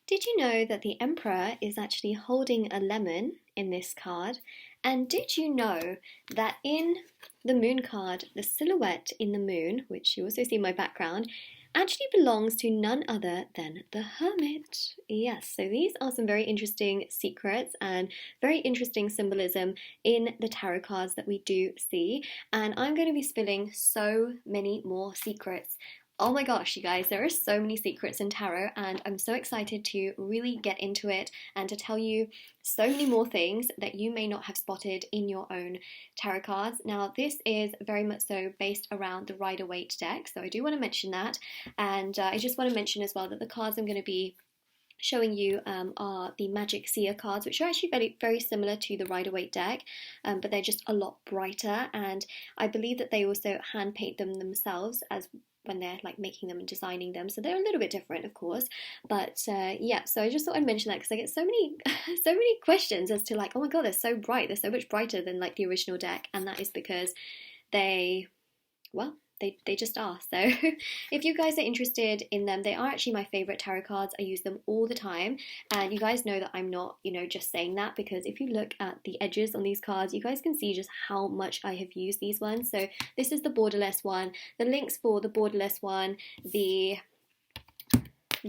Did you know that the Emperor is actually holding a lemon in this card? And did you know that in the moon card, the silhouette in the moon, which you also see in my background, actually belongs to none other than the Hermit? Yes, so these are some very interesting secrets and very interesting symbolism in the tarot cards that we do see. And I'm going to be spilling so many more secrets. Oh my gosh, you guys, there are so many secrets in tarot, and I'm so excited to really get into it and to tell you so many more things that you may not have spotted in your own tarot cards. Now, this is very much so based around the Rider-Waite deck, so I do want to mention that, and I just want to mention as well that the cards I'm going to be showing you are the Magic Seer cards, which are actually very, very similar to the Rider-Waite deck, but they're just a lot brighter, and I believe that they also hand paint them themselves as when they're like making them and designing them, so they're a little bit different, of course. But yeah, so I just thought I'd mention that because I get so many so many questions as to like, oh my god, they're so bright, they're so much brighter than like the original deck, and that is because they, well, they just are. So if you guys are interested in them, they are actually my favourite tarot cards. I use them all the time, and you guys know that I'm not, just saying that, because if you look at the edges on these cards, you guys can see just how much I have used these ones. So this is the borderless one. The links for the borderless one, the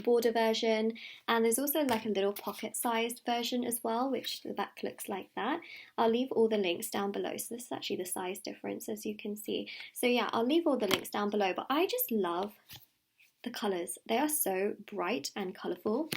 border version, and there's also like a little pocket sized version as well, which the back looks like that. I'll leave all the links down below. So this is actually the size difference, as you can see. So yeah, I'll leave all the links down below, but I just love the colours. They are so bright and colourful.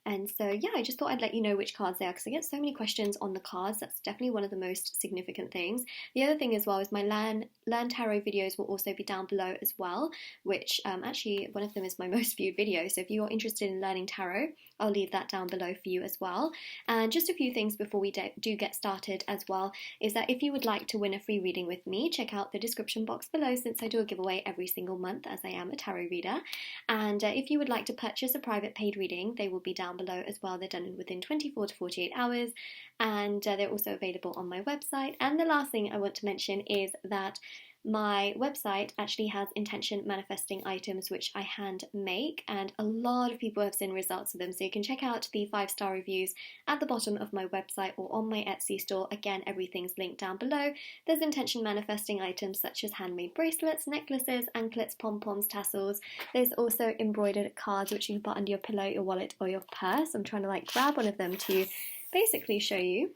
And so yeah, I just thought I'd let you know which cards they are, because I get so many questions on the cards. That's definitely one of the most significant things. The other thing as well is my Learn Tarot videos will also be down below as well, which actually one of them is my most viewed video. So if you're interested in learning tarot, I'll leave that down below for you as well. And just a few things before we do get started as well, is that if you would like to win a free reading with me, check out the description box below, since I do a giveaway every single month, as I am a tarot reader. And if you would like to purchase a private paid reading, they will be down below as well. They're done within 24 to 48 hours, and they're also available on my website. And the last thing I want to mention is that my website actually has intention manifesting items which I hand make, and a lot of people have seen results of them, so you can check out the 5-star reviews at the bottom of my website or on my Etsy store. Again, everything's linked down below. There's intention manifesting items such as handmade bracelets, necklaces, anklets, pom-poms, tassels. There's also embroidered cards which you can put under your pillow, your wallet, or your purse. I'm trying to like grab one of them to basically show you.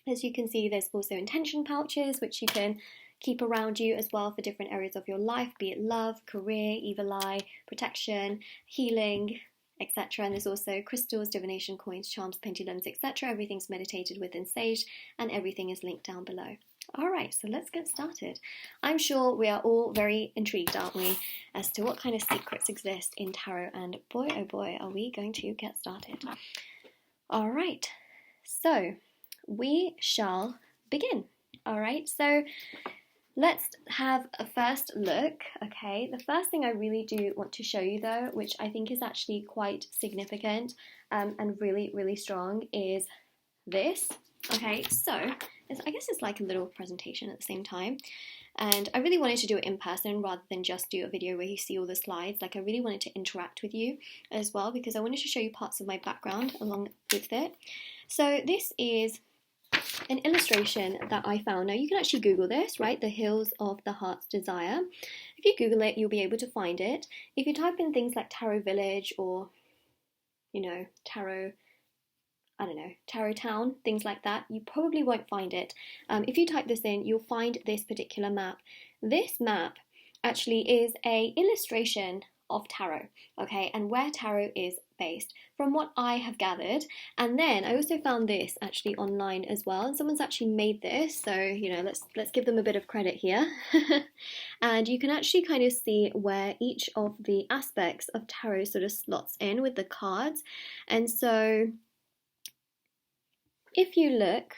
As you can see, there's also intention pouches which you can keep around you as well for different areas of your life, be it love, career, evil eye, protection, healing, etc. And there's also crystals, divination coins, charms, pendulums, etc. Everything's meditated with in sage, and everything is linked down below. Alright, so let's get started. I'm sure we are all very intrigued, aren't we, as to what kind of secrets exist in tarot, and boy oh boy are we going to get started. Alright, so we shall begin. Alright, so let's have a first look. Okay, the first thing I really do want to show you though, which I think is actually quite significant and really, really strong, is this. Okay, so I guess it's like a little presentation at the same time. And I really wanted to do it in person rather than just do a video where you see all the slides. Like, I really wanted to interact with you as well, because I wanted to show you parts of my background along with it. So this is an illustration that I found. Now you can actually Google this, right? The Hills of the Heart's Desire. If you Google it, you'll be able to find it. If you type in things like Tarot Village or, Tarot, I don't know, Tarot Town, things like that, you probably won't find it. If you type this in, you'll find this particular map. This map actually is an illustration of tarot, okay, and where tarot is based, from what I have gathered. And then I also found this actually online as well, and someone's actually made this, so let's give them a bit of credit here. And you can actually kind of see where each of the aspects of tarot sort of slots in with the cards. And so if you look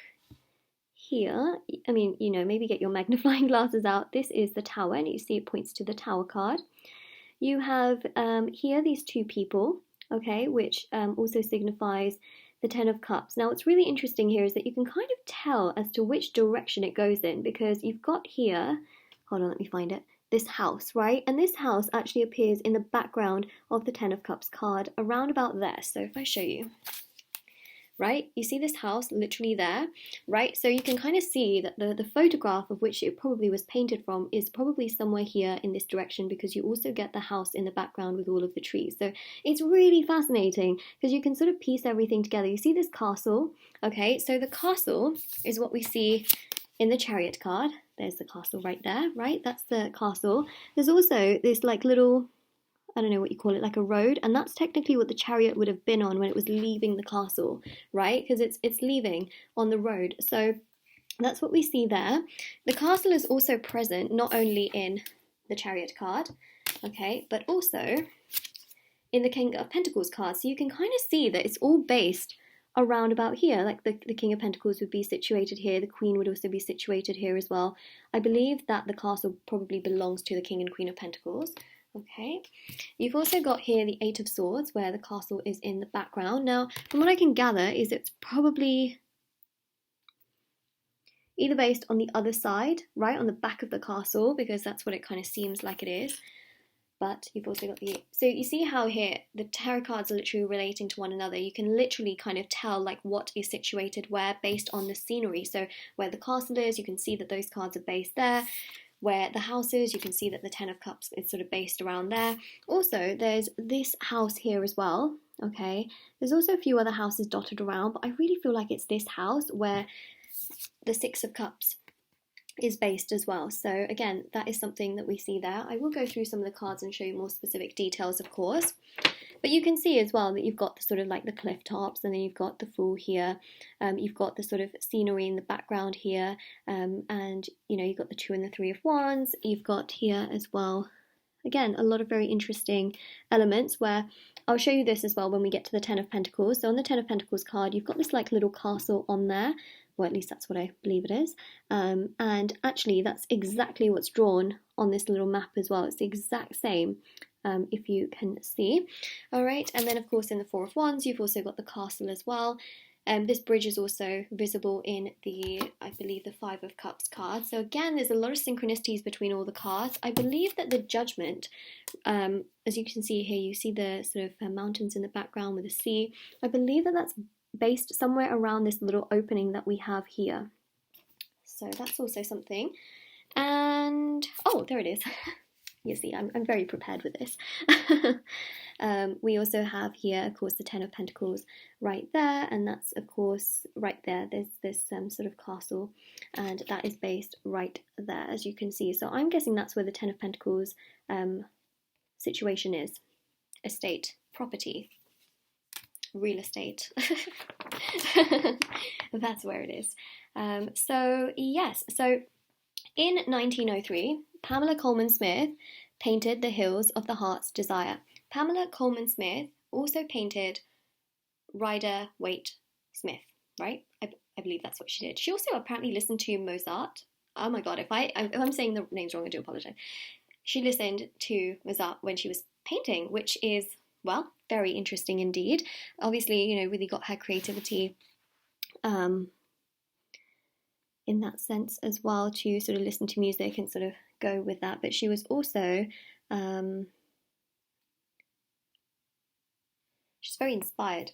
here, I mean, maybe get your magnifying glasses out. This is the Tower, and you see it points to the Tower card. You have here these two people, okay, which also signifies the Ten of Cups. Now, what's really interesting here is that you can kind of tell as to which direction it goes in, because you've got here, hold on, let me find it, this house, right? And this house actually appears in the background of the Ten of Cups card, around about there. So if I show you, right, you see this house literally there, right? So you can kind of see that the photograph of which it probably was painted from is probably somewhere here in this direction, because you also get the house in the background with all of the trees. So it's really fascinating because you can sort of piece everything together. You see this castle, okay? So the castle is what we see in the Chariot card. There's the castle right there, right? That's the castle. There's also this like little, I don't know what you call it, like a road, and that's technically what the chariot would have been on when it was leaving the castle, right? Because it's leaving on the road. So that's what we see there. The castle is also present not only in the Chariot card, okay, but also in the King of Pentacles card. So you can kind of see that it's all based around about here. Like the King of Pentacles would be situated here, the Queen would also be situated here as well. I believe that the castle probably belongs to the King and Queen of Pentacles. Okay, you've also got here the Eight of Swords, where the castle is in the background. Now, from what I can gather, is it's probably either based on the other side, right, on the back of the castle, because that's what it kind of seems like it is. But you've also got the, so you see how here the tarot cards are literally relating to one another. You can literally kind of tell like what is situated where based on the scenery. So where the castle is, you can see that those cards are based there. Where the house is, you can see that the Ten of Cups is sort of based around there. Also, there's this house here as well, okay? There's also a few other houses dotted around, but I really feel like it's this house where the Six of Cups is based as well. So again, that is something that we see there. I will go through some of the cards and show you more specific details, of course. But you can see as well that you've got the sort of like the cliff tops, and then you've got the Fool here. You've got the sort of scenery in the background here, and you know, you've got the Two and the Three of Wands. You've got here as well, again, a lot of very interesting elements where I'll show you this as well when we get to the Ten of Pentacles. So on the Ten of Pentacles card, you've got this like little castle on there. Well, at least that's what I believe it is. And actually, that's exactly what's drawn on this little map as well. It's the exact same. If you can see. All right, and then of course in the Four of Wands, you've also got the castle as well. This bridge is also visible in the, I believe, the Five of Cups card. So again, there's a lot of synchronicities between all the cards. I believe that the Judgment, as you can see here, you see the sort of mountains in the background with the sea. I believe that that's based somewhere around this little opening that we have here. So that's also something. And, oh, there it is. You see, I'm very prepared with this. We also have here, of course, the Ten of Pentacles right there, and that's, of course, right there. There's this sort of castle, and that is based right there, as you can see. So I'm guessing that's where the Ten of Pentacles situation is. Estate, property, real estate. That's where it is. So, yes, so in 1903, Pamela Colman Smith painted The Hills of the Heart's Desire. Pamela Colman Smith also painted Rider Waite Smith, right? I believe that's what she did. She also apparently listened to Mozart. Oh my god, if I'm saying the names wrong, I do apologize. She listened to Mozart when she was painting, which is, well, very interesting indeed. Obviously, you know, really got her creativity in that sense as well, to sort of listen to music and sort of go with that. But she was also she's very inspired.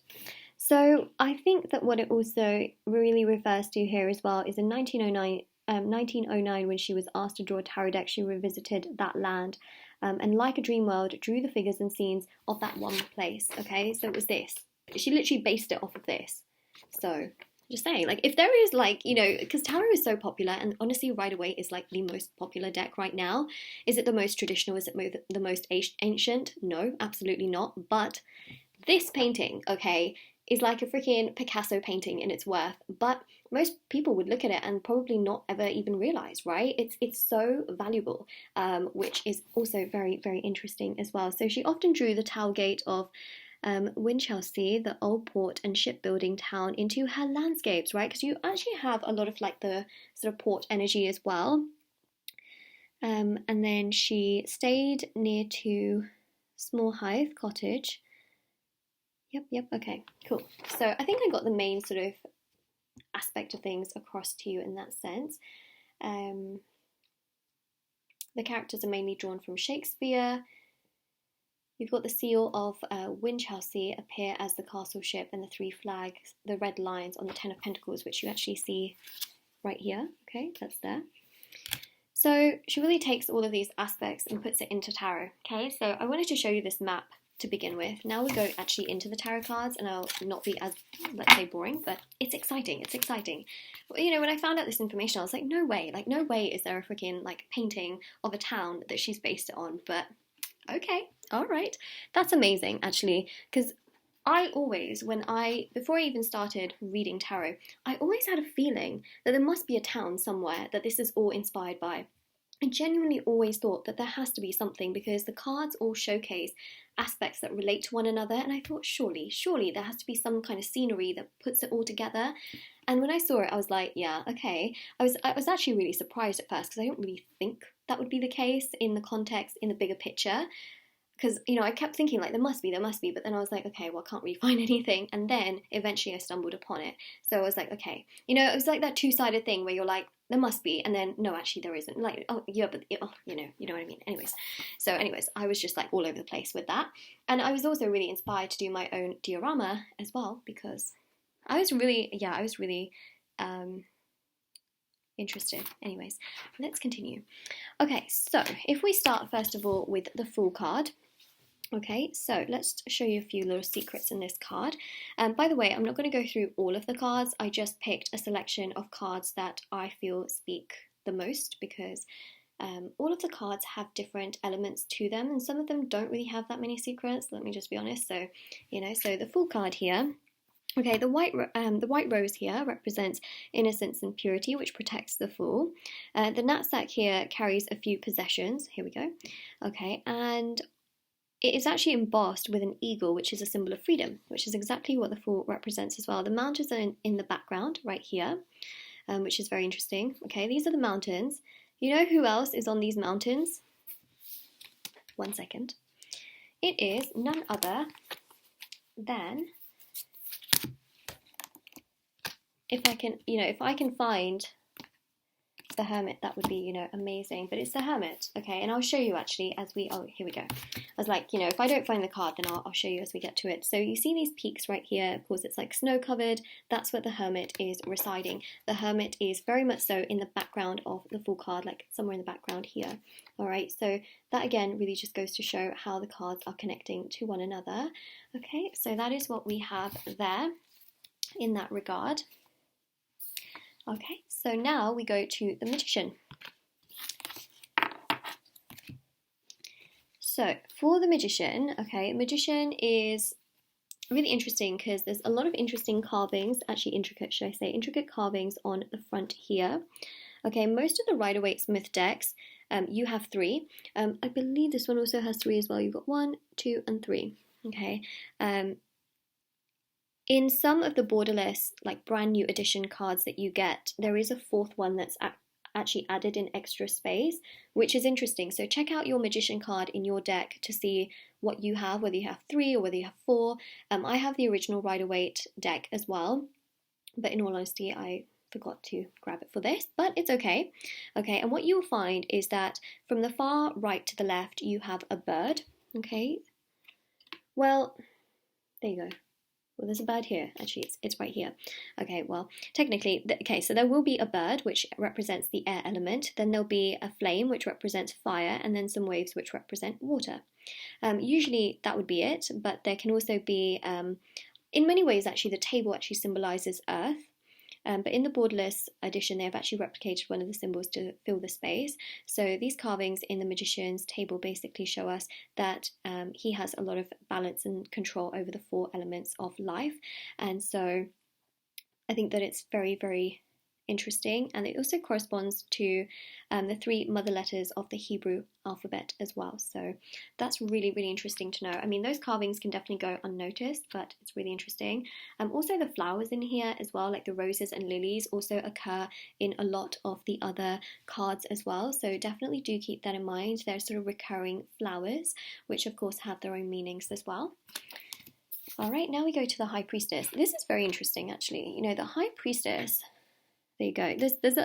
So I think that what it also really refers to here as well is in 1909, when she was asked to draw a tarot deck, she revisited that land, and like a dream world, drew the figures and scenes of that one place. Okay, so it was this. She literally based it off of this. So just saying, like, if there is, like, you know, because tarot is so popular, and honestly, Rider-Waite is like the most popular deck right now. Is it the most traditional? Is it the most ancient? No, absolutely not. But this painting, okay, is like a freaking Picasso painting in its worth. But most people would look at it and probably not ever even realize, right? It's so valuable, which is also very, very interesting as well. So she often drew the Towergate of Winchelsea, the old port and shipbuilding town, into her landscapes, right? Because you actually have a lot of like the sort of port energy as well. And then she stayed near to Small Hythe Cottage. Yep, okay, cool. So I think I got the main sort of aspect of things across to you in that sense. The characters are mainly drawn from Shakespeare. You've got the seal of Winchelsea appear as the castle ship, and the 3 flags, the red lines on the 10 of Pentacles, which you actually see right here. Okay, that's there. So she really takes all of these aspects and puts it into tarot. Okay, so I wanted to show you this map to begin with. Now we'll go actually into the tarot cards, and I'll not be as, let's say, boring, but it's exciting. It's exciting. You know, when I found out this information, I was like, no way. Like, no way is there a freaking, like, painting of a town that she's based it on. But, okay, all right. That's amazing, actually, because I always, before I even started reading tarot, I always had a feeling that there must be a town somewhere that this is all inspired by. I genuinely always thought that there has to be something, because the cards all showcase aspects that relate to one another, and I thought surely there has to be some kind of scenery that puts it all together. And when I saw it, I was like, yeah, okay. I was actually really surprised at first, because I don't really think that would be the case in the context, in the bigger picture. Because, you know, I kept thinking, like, there must be, but then I was like, okay, well, I can't really find anything, and then eventually I stumbled upon it. So I was like, okay, you know, it was like that two-sided thing where you're like, there must be, and then, no, actually there isn't, like, oh, yeah, but, oh, you know what I mean. Anyways, I was just, like, all over the place with that, and I was also really inspired to do my own diorama as well, because I was really interested. Anyways, let's continue. Okay, so if we start first of all with the Fool card. Okay, so let's show you a few little secrets in this card. By the way, I'm not going to go through all of the cards. I just picked a selection of cards that I feel speak the most, because all of the cards have different elements to them, and some of them don't really have that many secrets. Let me just be honest. So, you know, so the Fool card here. Okay, the white rose here represents innocence and purity, which protects the Fool. The knapsack here carries a few possessions. Here we go. Okay, and it is actually embossed with an eagle, which is a symbol of freedom, which is exactly what the Fool represents as well. The mountains are in the background right here, which is very interesting. Okay, these are the mountains. You know who else is on these mountains? 1 second. It is none other than, if I can find the Hermit, that would be, you know, amazing. But it's the Hermit, okay, and I'll show you actually as we, oh, here we go. I was like, you know, if I don't find the card, then I'll show you as we get to it. So you see these peaks right here, of course it's like snow covered, that's where the Hermit is residing. The Hermit is very much so in the background of the Fool card, like somewhere in the background here. Alright, so that again really just goes to show how the cards are connecting to one another. Okay, so that is what we have there in that regard. Okay, so now we go to the Magician. So for the Magician, okay, Magician is really interesting because there's a lot of interesting carvings, actually intricate, should I say, intricate carvings on the front here. Okay, most of the Rider-Waite-Smith decks, you have 3. I believe this one also has 3 as well. You've got 1, 2, and 3. Okay. In some of the borderless, like brand new edition cards that you get, there is a 4th one that's actually added in extra space, which is interesting. So check out your Magician card in your deck to see what you have, whether you have 3 or whether you have 4. I have the original Rider-Waite deck as well, but in all honesty, I forgot to grab it for this, but it's okay. Okay, and what you'll find is that from the far right to the left, you have a bird. Okay, well, there you go. Well, there's a bird here. Actually, it's right here. Okay, well, technically, okay, so there will be a bird, which represents the air element. Then there'll be a flame, which represents fire, and then some waves, which represent water. Usually, that would be it, but there can also be, in many ways, actually, the table actually symbolizes earth. But in the borderless edition, they've actually replicated one of the symbols to fill the space. So these carvings in the Magician's table basically show us that he has a lot of balance and control over the 4 elements of life. And so I think that it's very, very interesting, and it also corresponds to the 3 mother letters of the Hebrew alphabet as well. So that's really, really interesting to know. I mean, those carvings can definitely go unnoticed, but it's really interesting. Also, the flowers in here as well, like the roses and lilies, also occur in a lot of the other cards as well. So definitely do keep that in mind. They're sort of recurring flowers, which of course have their own meanings as well. All right, now we go to the High Priestess. This is very interesting, actually. You know, the High Priestess, there you go.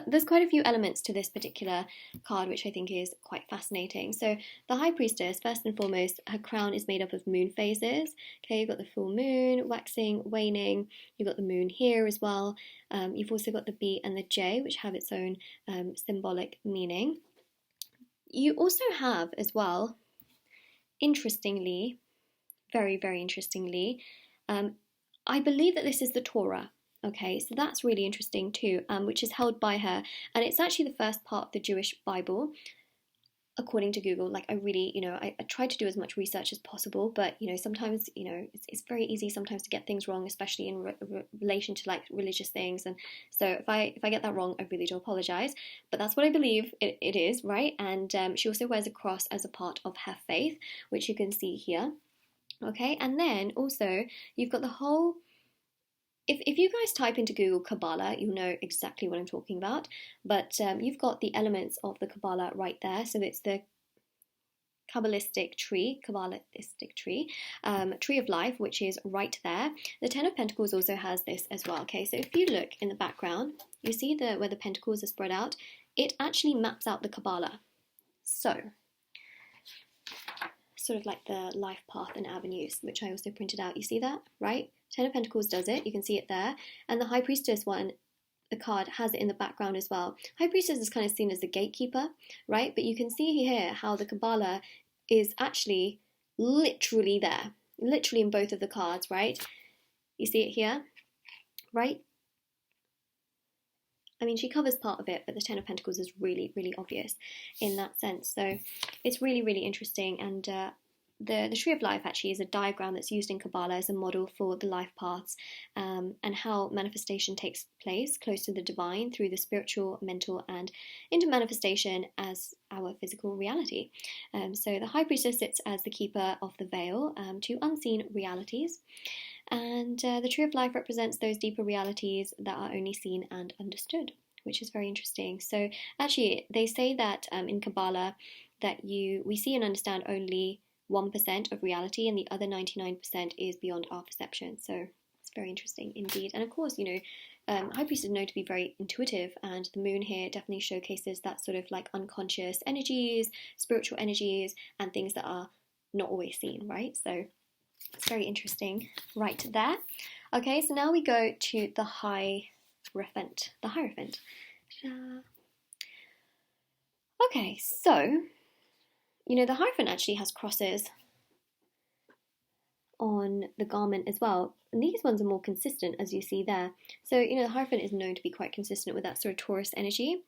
There's quite a few elements to this particular card, which I think is quite fascinating. So the High Priestess, first and foremost, her crown is made up of moon phases. Okay, you've got the full moon, waxing, waning. You've got the moon here as well. You've also got the B and the J, which have its own symbolic meaning. You also have as well, interestingly, very, very interestingly, I believe that this is the Torah. Okay, so that's really interesting too, which is held by her. And it's actually the first part of the Jewish Bible, according to Google. Like, I really, I try to do as much research as possible, but, sometimes, it's very easy sometimes to get things wrong, especially in relation to, like, religious things. And so if I get that wrong, I really do apologize. But that's what I believe it is, right? And she also wears a cross as a part of her faith, which you can see here. Okay, and then also, you've got the whole... If you guys type into Google Kabbalah, you'll know exactly what I'm talking about. But you've got the elements of the Kabbalah right there. So it's the Kabbalistic tree, tree of life, which is right there. The Ten of Pentacles also has this as well. Okay, so if you look in the background, you see where the pentacles are spread out. It actually maps out the Kabbalah. So, sort of like the life path and avenues, which I also printed out. You see that, right? Ten of Pentacles does it. You can see it there. And the High Priestess one, the card, has it in the background as well. High Priestess is kind of seen as the gatekeeper, right? But you can see here how the Kabbalah is actually literally there. Literally in both of the cards, right? You see it here, right? I mean, she covers part of it, but the Ten of Pentacles is really, really obvious in that sense. So it's really, really interesting. And the Tree of Life actually is a diagram that's used in Kabbalah as a model for the life paths and how manifestation takes place close to the divine through the spiritual, mental, and into manifestation as our physical reality. So the High Priestess sits as the keeper of the veil to unseen realities. And the Tree of Life represents those deeper realities that are only seen and understood, which is very interesting. So actually, they say that in Kabbalah that we see and understand only 1% of reality, and the other 99% is beyond our perception. So it's very interesting indeed. And of course, High Priestess is known to be very intuitive, and the moon here definitely showcases that sort of like unconscious energies, spiritual energies, and things that are not always seen, right? So it's very interesting right there. Okay, so now we go to the Hierophant. The Hierophant. Okay, so, the Hierophant actually has crosses on the garment as well. And these ones are more consistent, as you see there. So, the Hierophant is known to be quite consistent with that sort of Taurus energy.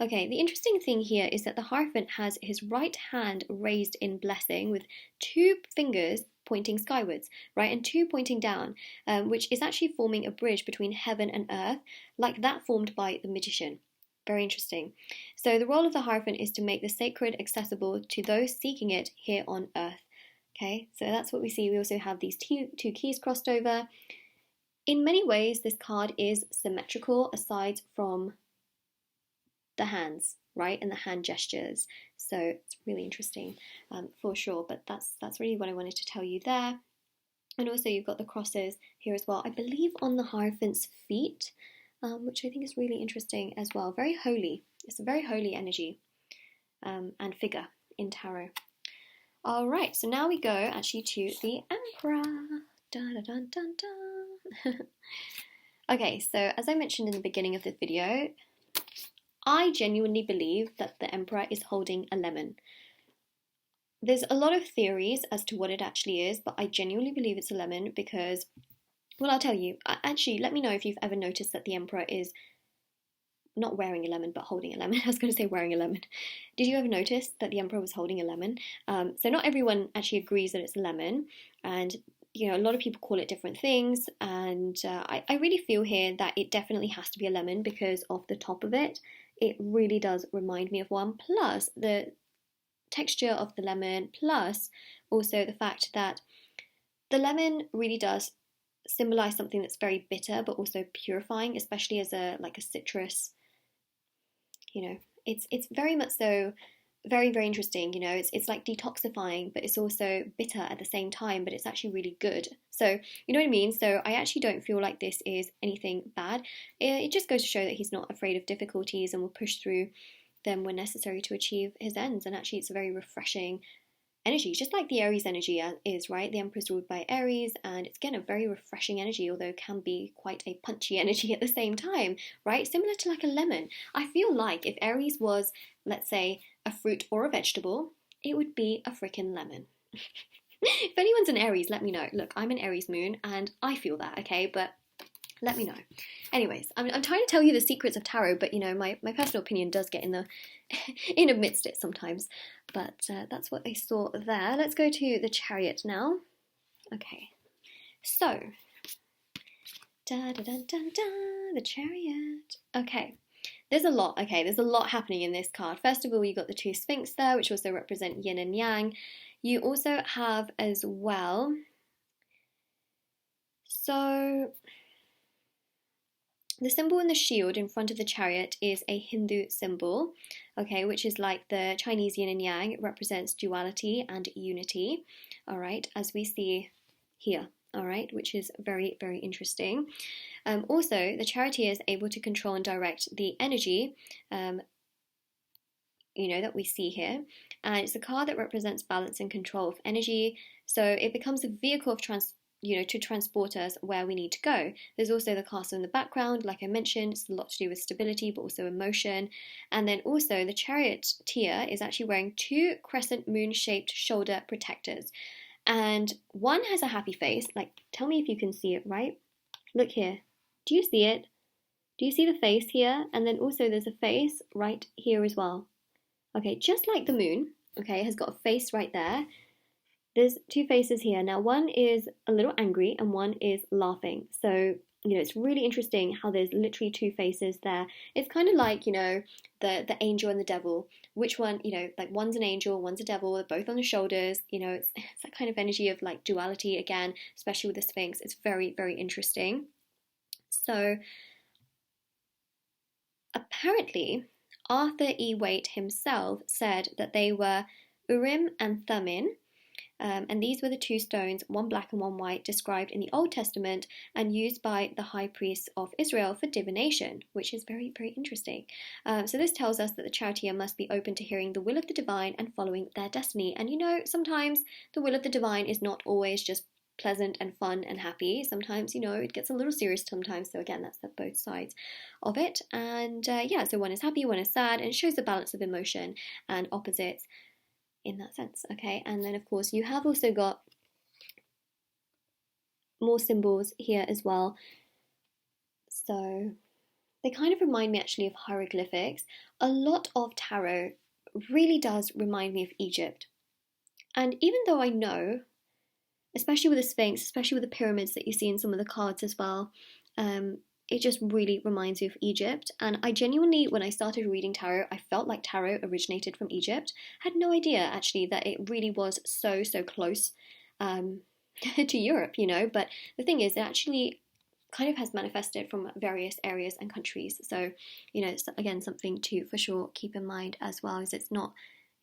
Okay, the interesting thing here is that the Hierophant has his right hand raised in blessing with 2 fingers pointing skywards, right, and 2 pointing down, which is actually forming a bridge between heaven and earth, like that formed by the magician. Very interesting. So the role of the Hierophant is to make the sacred accessible to those seeking it here on earth. Okay, so that's what we see. We also have these two keys crossed over. In many ways, this card is symmetrical aside from the hands, right, and the hand gestures. So it's really interesting for sure, but that's really what I wanted to tell you there. And also you've got the crosses here as well, I believe on the Hierophant's feet, which I think is really interesting as well. Very holy. It's a very holy energy and figure in tarot. All right, so now we go actually to the Emperor. Dun, dun, dun, dun, dun. Okay, so as I mentioned in the beginning of the video, I genuinely believe that the Emperor is holding a lemon. There's a lot of theories as to what it actually is, but I genuinely believe it's a lemon because, well, I'll tell you. Actually, let me know if you've ever noticed that the Emperor is not wearing a lemon, but holding a lemon. I was going to say wearing a lemon. Did you ever notice that the Emperor was holding a lemon? So not everyone actually agrees that it's a lemon, and a lot of people call it different things, and I really feel here that it definitely has to be a lemon because of the top of it. It really does remind me of one, plus the texture of the lemon, plus also the fact that the lemon really does symbolize something that's very bitter but also purifying, especially as a citrus. It's very much so very, very interesting. You know, it's like detoxifying, but it's also bitter at the same time, but it's actually really good. So, you know what I mean? So I actually don't feel like this is anything bad. It just goes to show that he's not afraid of difficulties and will push through them when necessary to achieve his ends. And actually, it's a very refreshing energy, just like the Aries energy is, right? The Emperor's ruled by Aries, and it's again a very refreshing energy, although it can be quite a punchy energy at the same time, right? Similar to like a lemon. I feel like if Aries was, let's say, a fruit or a vegetable, it would be a freaking lemon. If anyone's an Aries, let me know. Look, I'm an Aries moon, and I feel that, okay? But let me know. Anyways, I'm trying to tell you the secrets of tarot, but you know, my personal opinion does get in the in amidst it sometimes. But that's what I saw there. Let's go to the Chariot now. Okay, so the Chariot. Okay, there's a lot. Okay, there's a lot happening in this card. First of all, you got the two Sphinx there, which also represent Yin and Yang. You also have as well. So the symbol in the shield in front of the Chariot is a Hindu symbol, okay, which is like the Chinese yin and yang. It represents duality and unity, all right, as we see here, all right, which is very, very interesting. Also, the Charioteer is able to control and direct the energy, you know, that we see here. And it's a card that represents balance and control of energy, so it becomes a vehicle of to transport us where we need to go. There's also the castle in the background, like I mentioned. It's a lot to do with stability, but also emotion. And then also the Charioteer is actually wearing two crescent moon-shaped shoulder protectors. And one has a happy face. Like, tell me if you can see it, right? Look here. Do you see it? Do you see the face here? And then also there's a face right here as well. Okay, just like the moon, okay, it has got a face right there. There's two faces here. Now, one is a little angry and one is laughing. So, you know, it's really interesting how there's literally two faces there. It's kind of like, you know, the angel and the devil. Which one, you know, like one's an angel, one's a devil, they're both on the shoulders. You know, it's that kind of energy of like duality again, especially with the Sphinx. It's very, very interesting. So, apparently, Arthur E. Waite himself said that they were Urim and Thumin. And these were the two stones, one black and one white, described in the Old Testament and used by the High Priestess of Israel for divination, which is very, very interesting. So this tells us that the Charioteer must be open to hearing the will of the divine and following their destiny. And you know, sometimes the will of the divine is not always just pleasant and fun and happy. Sometimes, you know, it gets a little serious sometimes. So again, that's both sides of it. And yeah, so one is happy, one is sad, and it shows the balance of emotion and opposites in that sense, okay? And then of course you have also got more symbols here as well. So they kind of remind me actually of hieroglyphics. A lot of tarot really does remind me of Egypt. And even though I know, especially with the Sphinx, especially with the pyramids that you see in some of the cards as well, it just really reminds me of Egypt. And I genuinely, when I started reading tarot, I felt like tarot originated from Egypt. I had no idea actually that it really was so close to Europe, you know. But the thing is, it actually kind of has manifested from various areas and countries. So, you know, it's again something to for sure keep in mind as well, as it's not,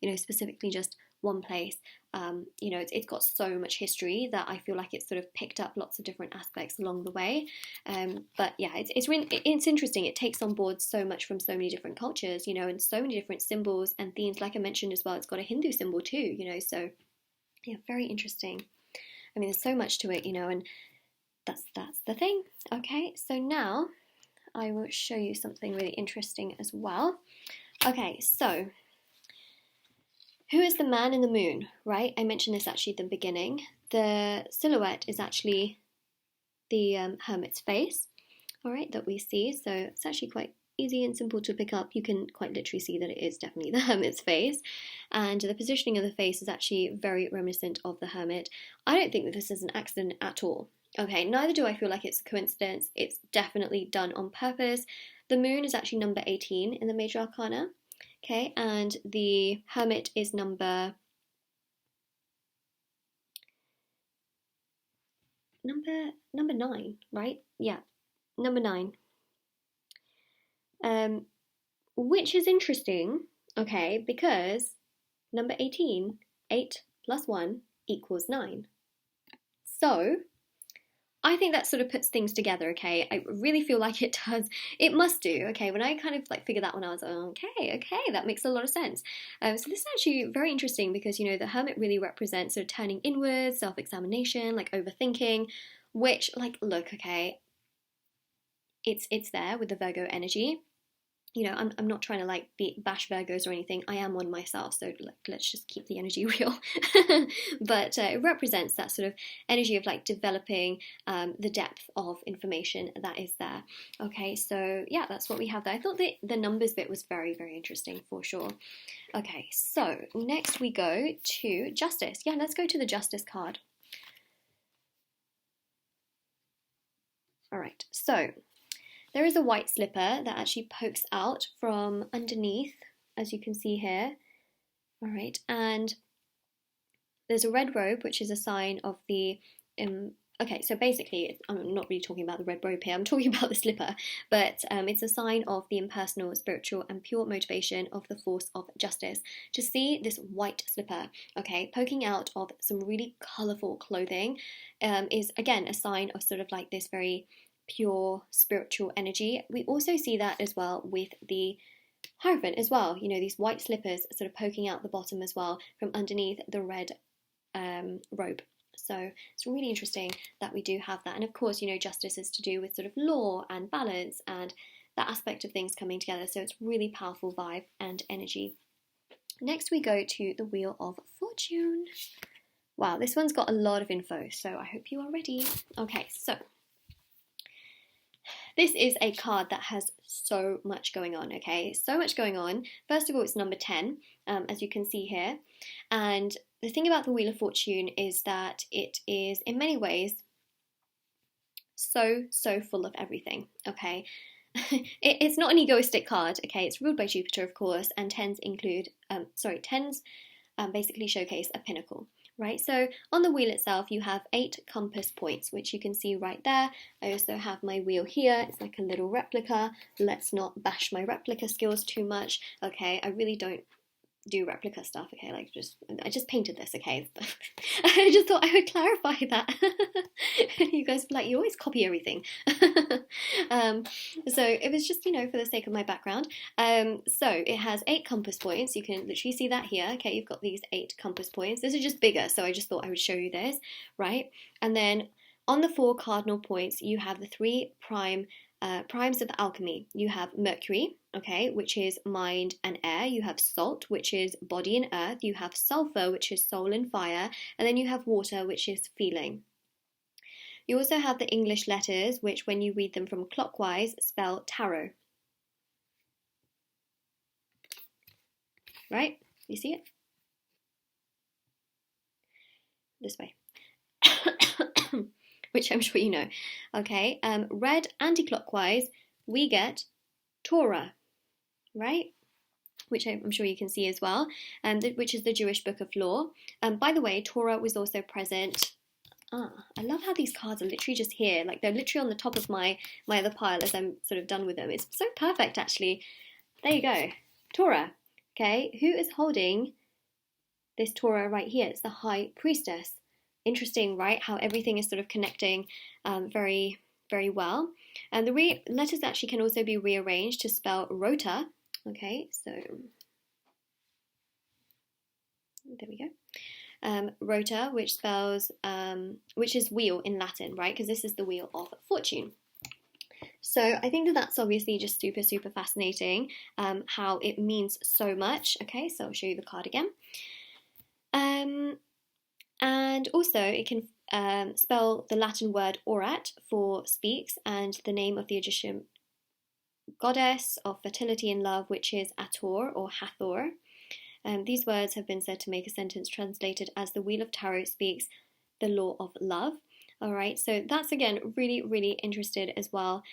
you know, specifically just one place. You know, it's got so much history that I feel like it's sort of picked up lots of different aspects along the way. But yeah, it's interesting. It takes on board so much from so many different cultures, you know, and so many different symbols and themes. Like I mentioned as well, it's got a Hindu symbol too, you know. So yeah, very interesting. I mean, there's so much to it, you know, and that's the thing. Okay, so now I will show you something really interesting as well. Okay, so who is the man in the moon, right? I mentioned this actually at the beginning. The silhouette is actually the hermit's face, all right, that we see. So it's actually quite easy and simple to pick up. You can quite literally see that it is definitely the hermit's face. And the positioning of the face is actually very reminiscent of the hermit. I don't think that this is an accident at all. Okay, neither do I feel like it's a coincidence. It's definitely done on purpose. The moon is actually number 18 in the major arcana. Okay, and the hermit is number 9, right? Yeah, number 9. Which is interesting, okay, because Number 18, 8 plus 1 equals 9. So I think that sort of puts things together, okay? I really feel like it does. It must do, okay? When I kind of like figured that one out, I was like, okay, that makes a lot of sense. So this is actually very interesting because, you know, the Hermit really represents sort of turning inwards, self-examination, like overthinking, which, like, look, okay, it's there with the Virgo energy. You know, I'm not trying to like bash Virgos or anything. I am one myself, so like, let's just keep the energy real. But it represents that sort of energy of like developing the depth of information that is there. Okay, so yeah, that's what we have there. I thought the numbers bit was very, very interesting for sure. Okay, so next we go to Justice. Yeah, let's go to the Justice card. All right, so there is a white slipper that actually pokes out from underneath, as you can see here. All right, and there's a red robe, which is a sign of the... okay, so basically, I'm not really talking about the red robe here, I'm talking about the slipper, but it's a sign of the impersonal, spiritual, and pure motivation of the force of justice. To see this white slipper, okay, poking out of some really colourful clothing is, again, a sign of sort of like this very pure spiritual energy. We also see that as well with the Hierophant as well, you know, these white slippers sort of poking out the bottom as well from underneath the red robe. So it's really interesting that we do have that. And of course, you know, justice is to do with sort of law and balance and that aspect of things coming together. So it's really powerful vibe and energy. Next we go to the Wheel of Fortune. Wow, this one's got a lot of info, so I hope you are ready. Okay, so this is a card that has so much going on, okay? So much going on. First of all, it's number 10, as you can see here. And the thing about the Wheel of Fortune is that it is, in many ways, so full of everything, okay? It's not an egoistic card, okay? It's ruled by Jupiter, of course, and tens basically showcase a pinnacle. Right, so on the wheel itself you have 8 compass points, which you can see right there. I also have my wheel here. It's like a little replica. Let's not bash my replica skills too much, okay? I really don't do replica stuff, okay? Like, I just painted this, okay? I just thought I would clarify that. You guys like, you always copy everything. So it was just, you know, for the sake of my background. So it has 8 compass points. You can literally see that here, okay? You've got these 8 compass points. This is just bigger, so I just thought I would show you this, right? And then on the 4 cardinal points, you have the 3 primes of alchemy. You have Mercury, okay, which is mind and air. You have salt, which is body and earth. You have sulfur, which is soul and fire. And then you have water, which is feeling. You also have the English letters, which when you read them from clockwise, spell tarot. Right? You see it? This way. Which I'm sure you know. Okay, red anti-clockwise, we get Torah, right? Which I'm sure you can see as well, which is the Jewish book of law. By the way, Torah was also present. I love how these cards are literally just here, like they're literally on the top of my other pile as I'm sort of done with them. It's so perfect, actually. There you go, Torah. Okay, who is holding this Torah right here? It's the High Priestess. Interesting, right? How everything is sort of connecting very, very well. And the letters actually can also be rearranged to spell rota. Okay, so there we go. Rota, which spells, which is wheel in Latin, right? Because this is the Wheel of Fortune. So I think that that's obviously just super, super fascinating, how it means so much. Okay, so I'll show you the card again. And also it can spell the Latin word aurat for speaks and the name of the Egyptian goddess of fertility and love, which is Ator or Hathor. These words have been said to make a sentence translated as the Wheel of Tarot speaks the law of love. All right, so that's, again, really, really interested as well.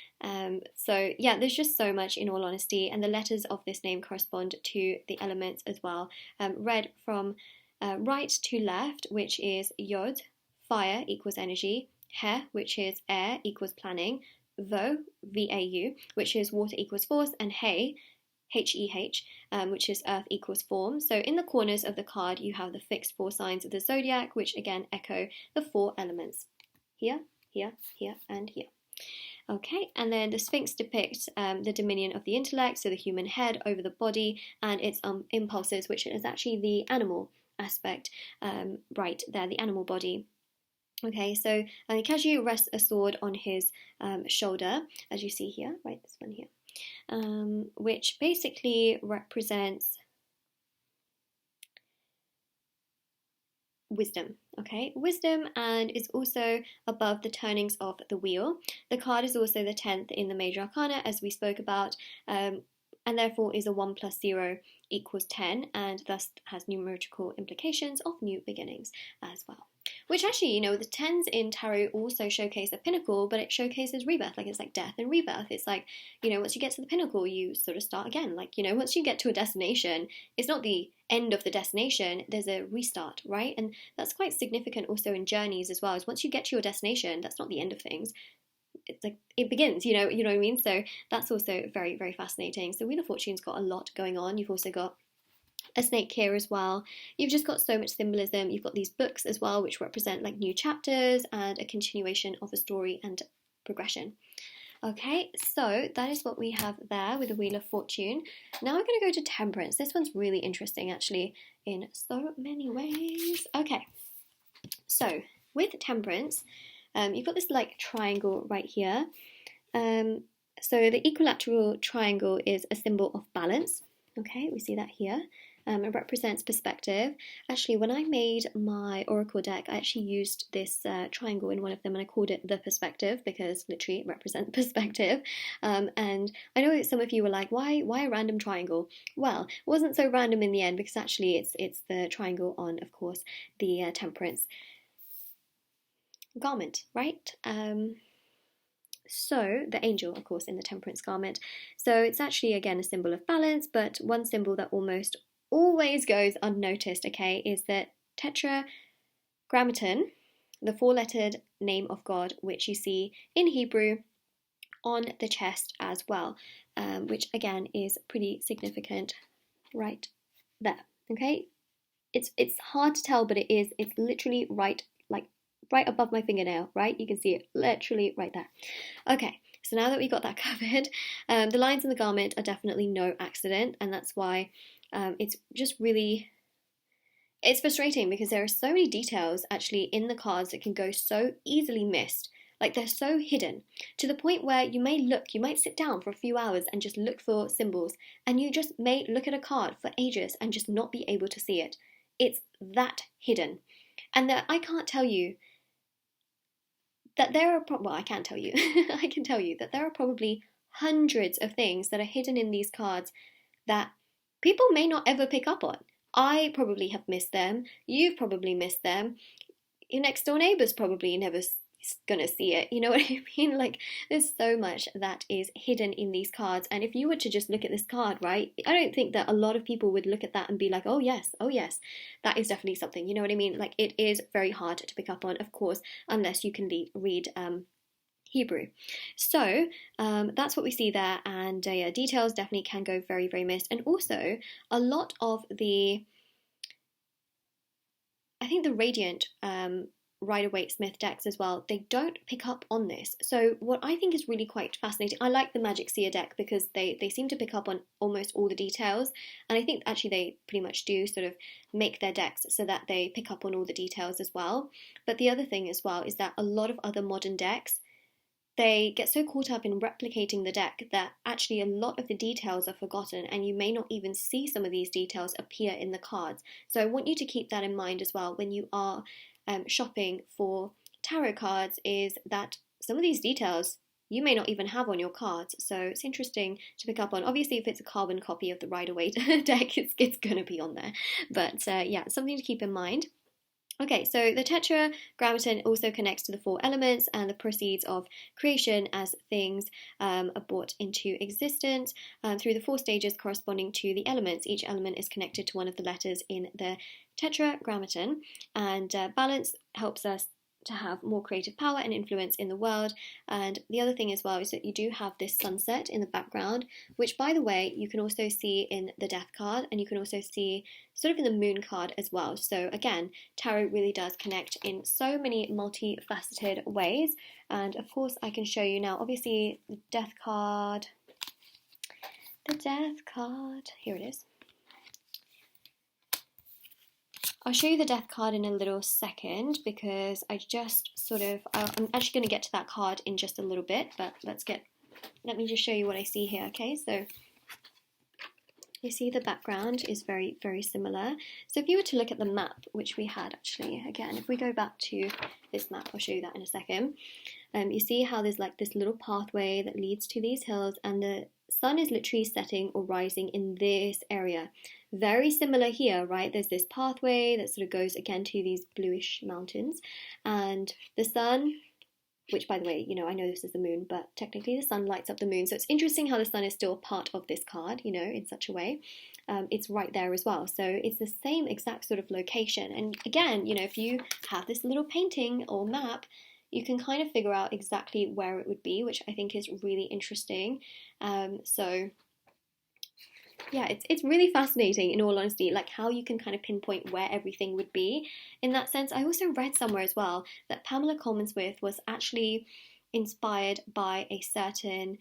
So yeah, there's just so much, in all honesty, and the letters of this name correspond to the elements as well. Read from right to left, which is Yod, fire equals energy, He, which is air equals planning, Vo, V-A-U, which is water equals force, and He, HEH, which is earth equals form. So in the corners of the card, you have the fixed 4 signs of the zodiac, which again echo the 4 elements. Here, here, here, and here. Okay, and then the Sphinx depicts the dominion of the intellect, so the human head over the body, and its impulses, which is actually the animal aspect, right there, the animal body. Okay, so Kaju rests a sword on his shoulder, as you see here, right, this one here, which basically represents wisdom, okay, wisdom, and is also above the turnings of the wheel. The card is also the 10th in the major arcana, as we spoke about, and therefore is a 1 + 0 = 10, and thus has numerical implications of new beginnings as well. Which actually, you know, the 10s in tarot also showcase a pinnacle, but it showcases rebirth. Like, it's like death and rebirth. It's like, you know, once you get to the pinnacle, you sort of start again. Like, you know, once you get to a destination, it's not the end of the destination, there's a restart, right? And that's quite significant also in journeys as well, is once you get to your destination, that's not the end of things. It's like it begins, you know what I mean? So that's also very, very fascinating. So Wheel of Fortune's got a lot going on. You've also got a snake here as well. You've just got so much symbolism. You've got these books as well, which represent like new chapters and a continuation of a story and progression. Okay, so that is what we have there with the Wheel of Fortune. Now we're going to go to Temperance. This one's really interesting, actually, in so many ways. Okay, so with Temperance, you've got this like triangle right here. So the equilateral triangle is a symbol of balance. Okay, we see that here. It represents perspective. Actually, when I made my oracle deck, I actually used this triangle in one of them, and I called it the perspective because literally it represents perspective. And I know that some of you were like, why a random triangle? Well, it wasn't so random in the end, because actually it's the triangle on, of course, the Temperance garment, right? So the angel, of course, in the Temperance garment. So it's actually, again, a symbol of balance, but one symbol that almost always goes unnoticed, okay, is the tetragrammaton, the 4-lettered name of God, which you see in Hebrew on the chest as well, which again is pretty significant right there, okay? It's hard to tell, but it's literally right above my fingernail, right? You can see it literally right there. Okay, so now that we got that covered, the lines in the garment are definitely no accident, and that's why it's just really, it's frustrating because there are so many details actually in the cards that can go so easily missed. Like, they're so hidden to the point where you might sit down for a few hours and just look for symbols, and you just may look at a card for ages and just not be able to see it. It's that hidden. And that I can't tell you that there are, well, I can tell you, I can tell you that there are probably hundreds of things that are hidden in these cards that people may not ever pick up on. I probably have missed them. You've probably missed them. Your next door neighbour's probably never gonna see it. You know what I mean? Like, there's so much that is hidden in these cards. And if you were to just look at this card, right, I don't think that a lot of people would look at that and be like, oh yes, that is definitely something. You know what I mean? Like, it is very hard to pick up on, of course, unless you can read Hebrew. So that's what we see there, and yeah, details definitely can go very, very missed. And also a lot of the, I think the Radiant Rider-Waite-Smith decks as well, they don't pick up on this. So what I think is really quite fascinating, I like the Magic Seer deck because they seem to pick up on almost all the details, and I think actually they pretty much do sort of make their decks so that they pick up on all the details as well. But the other thing as well is that a lot of other modern decks, they get so caught up in replicating the deck that actually a lot of the details are forgotten, and you may not even see some of these details appear in the cards. So I want you to keep that in mind as well when you are shopping for tarot cards, is that some of these details you may not even have on your cards. So it's interesting to pick up on. Obviously, if it's a carbon copy of the Rider-Waite deck, it's going to be on there. But yeah, something to keep in mind. Okay, so the tetragrammaton also connects to the 4 elements and the proceeds of creation as things are brought into existence through the 4 stages corresponding to the elements. Each element is connected to one of the letters in the tetragrammaton, and balance helps us to have more creative power and influence in the world. And the other thing as well is that you do have this sunset in the background, which, by the way, you can also see in the Death card, and you can also see sort of in the Moon card as well. So again, tarot really does connect in so many multifaceted ways. And of course I can show you now, obviously, the Death card, here it is. I'll show you the Death card in a little second, because I just sort of, I'm actually going to get to that card in just a little bit, but let me just show you what I see here, okay? So you see the background is very, very similar. So if you were to look at the map, which we had actually, again, if we go back to this map, I'll show you that in a second. You see how there's like this little pathway that leads to these hills, and the sun is literally setting or rising in this area. Very similar here, right? There's this pathway that sort of goes again to these bluish mountains, and the sun, which, by the way, you know, I know this is the moon, but technically the sun lights up the moon. So it's interesting how the sun is still part of this card, you know, in such a way. It's right there as well. So it's the same exact sort of location. And again, you know, if you have this little painting or map, you can kind of figure out exactly where it would be, which I think is really interesting. So yeah, it's really fascinating, in all honesty, like how you can kind of pinpoint where everything would be in that sense. I also read somewhere as well that Pamela Colmansworth was actually inspired by a certain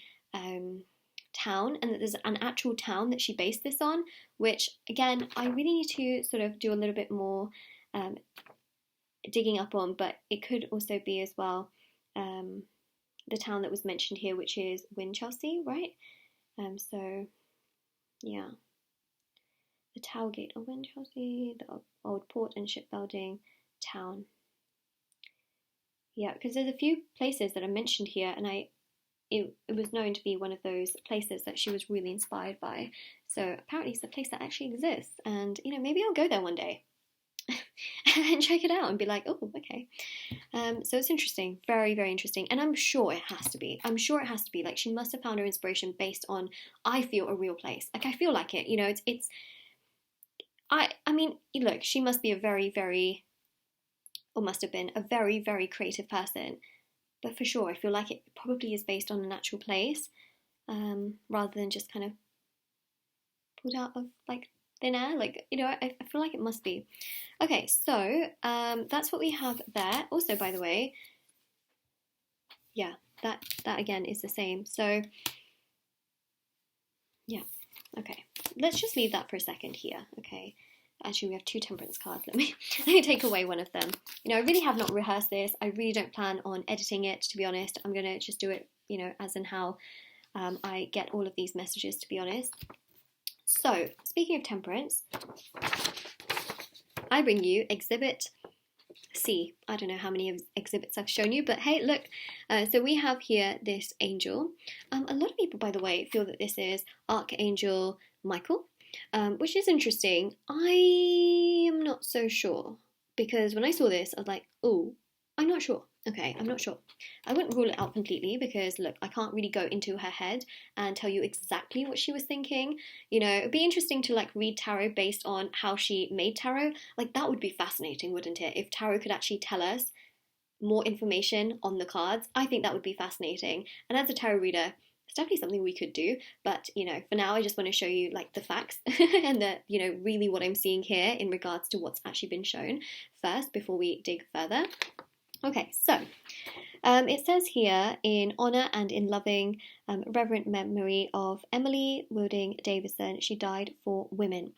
town, and that there's an actual town that she based this on, which again, I really need to sort of do a little bit more digging up on, but it could also be as well the town that was mentioned here, which is Winchelsea, right? So yeah, the Towergate of Winchelsea, the old port and shipbuilding town. Yeah, because there's a few places that are mentioned here, and it was known to be one of those places that she was really inspired by. So apparently it's a place that actually exists, and you know, maybe I'll go there one day and check it out and be like, oh, okay. So it's interesting, very, very interesting, and I'm sure it has to be. Like, she must have found her inspiration based on, I feel, a real place. Like, I feel like it. You know, I mean, look, she must be a very, very, or must have been a very, very creative person. But for sure, I feel like it probably is based on an actual place, rather than just kind of pulled out of like thin air. Like, you know, I feel like it must be. Okay, so that's what we have there. Also, by the way, yeah, that again is the same. So yeah, okay, let's just leave that for a second here. Okay, actually we have two Temperance cards. Let me take away one of them. You know, I really have not rehearsed this. I really don't plan on editing it, to be honest. I'm gonna just do it, you know, as in how I get all of these messages, to be honest. So, speaking of Temperance, I bring you Exhibit C. I don't know how many exhibits I've shown you, but hey, look. So we have here this angel. A lot of people, by the way, feel that this is Archangel Michael, which is interesting. I am not so sure, because when I saw this, I was like, oh, I'm not sure. Okay, I'm not sure. I wouldn't rule it out completely, because look, I can't really go into her head and tell you exactly what she was thinking. You know, it'd be interesting to like read tarot based on how she made tarot. Like, that would be fascinating, wouldn't it? If tarot could actually tell us more information on the cards, I think that would be fascinating. And as a tarot reader, it's definitely something we could do. But, you know, for now, I just want to show you like the facts and the, you know, really what I'm seeing here in regards to what's actually been shown first before we dig further. Okay, so it says here, in honour and in loving reverent memory of Emily Wilding Davison, she died for women.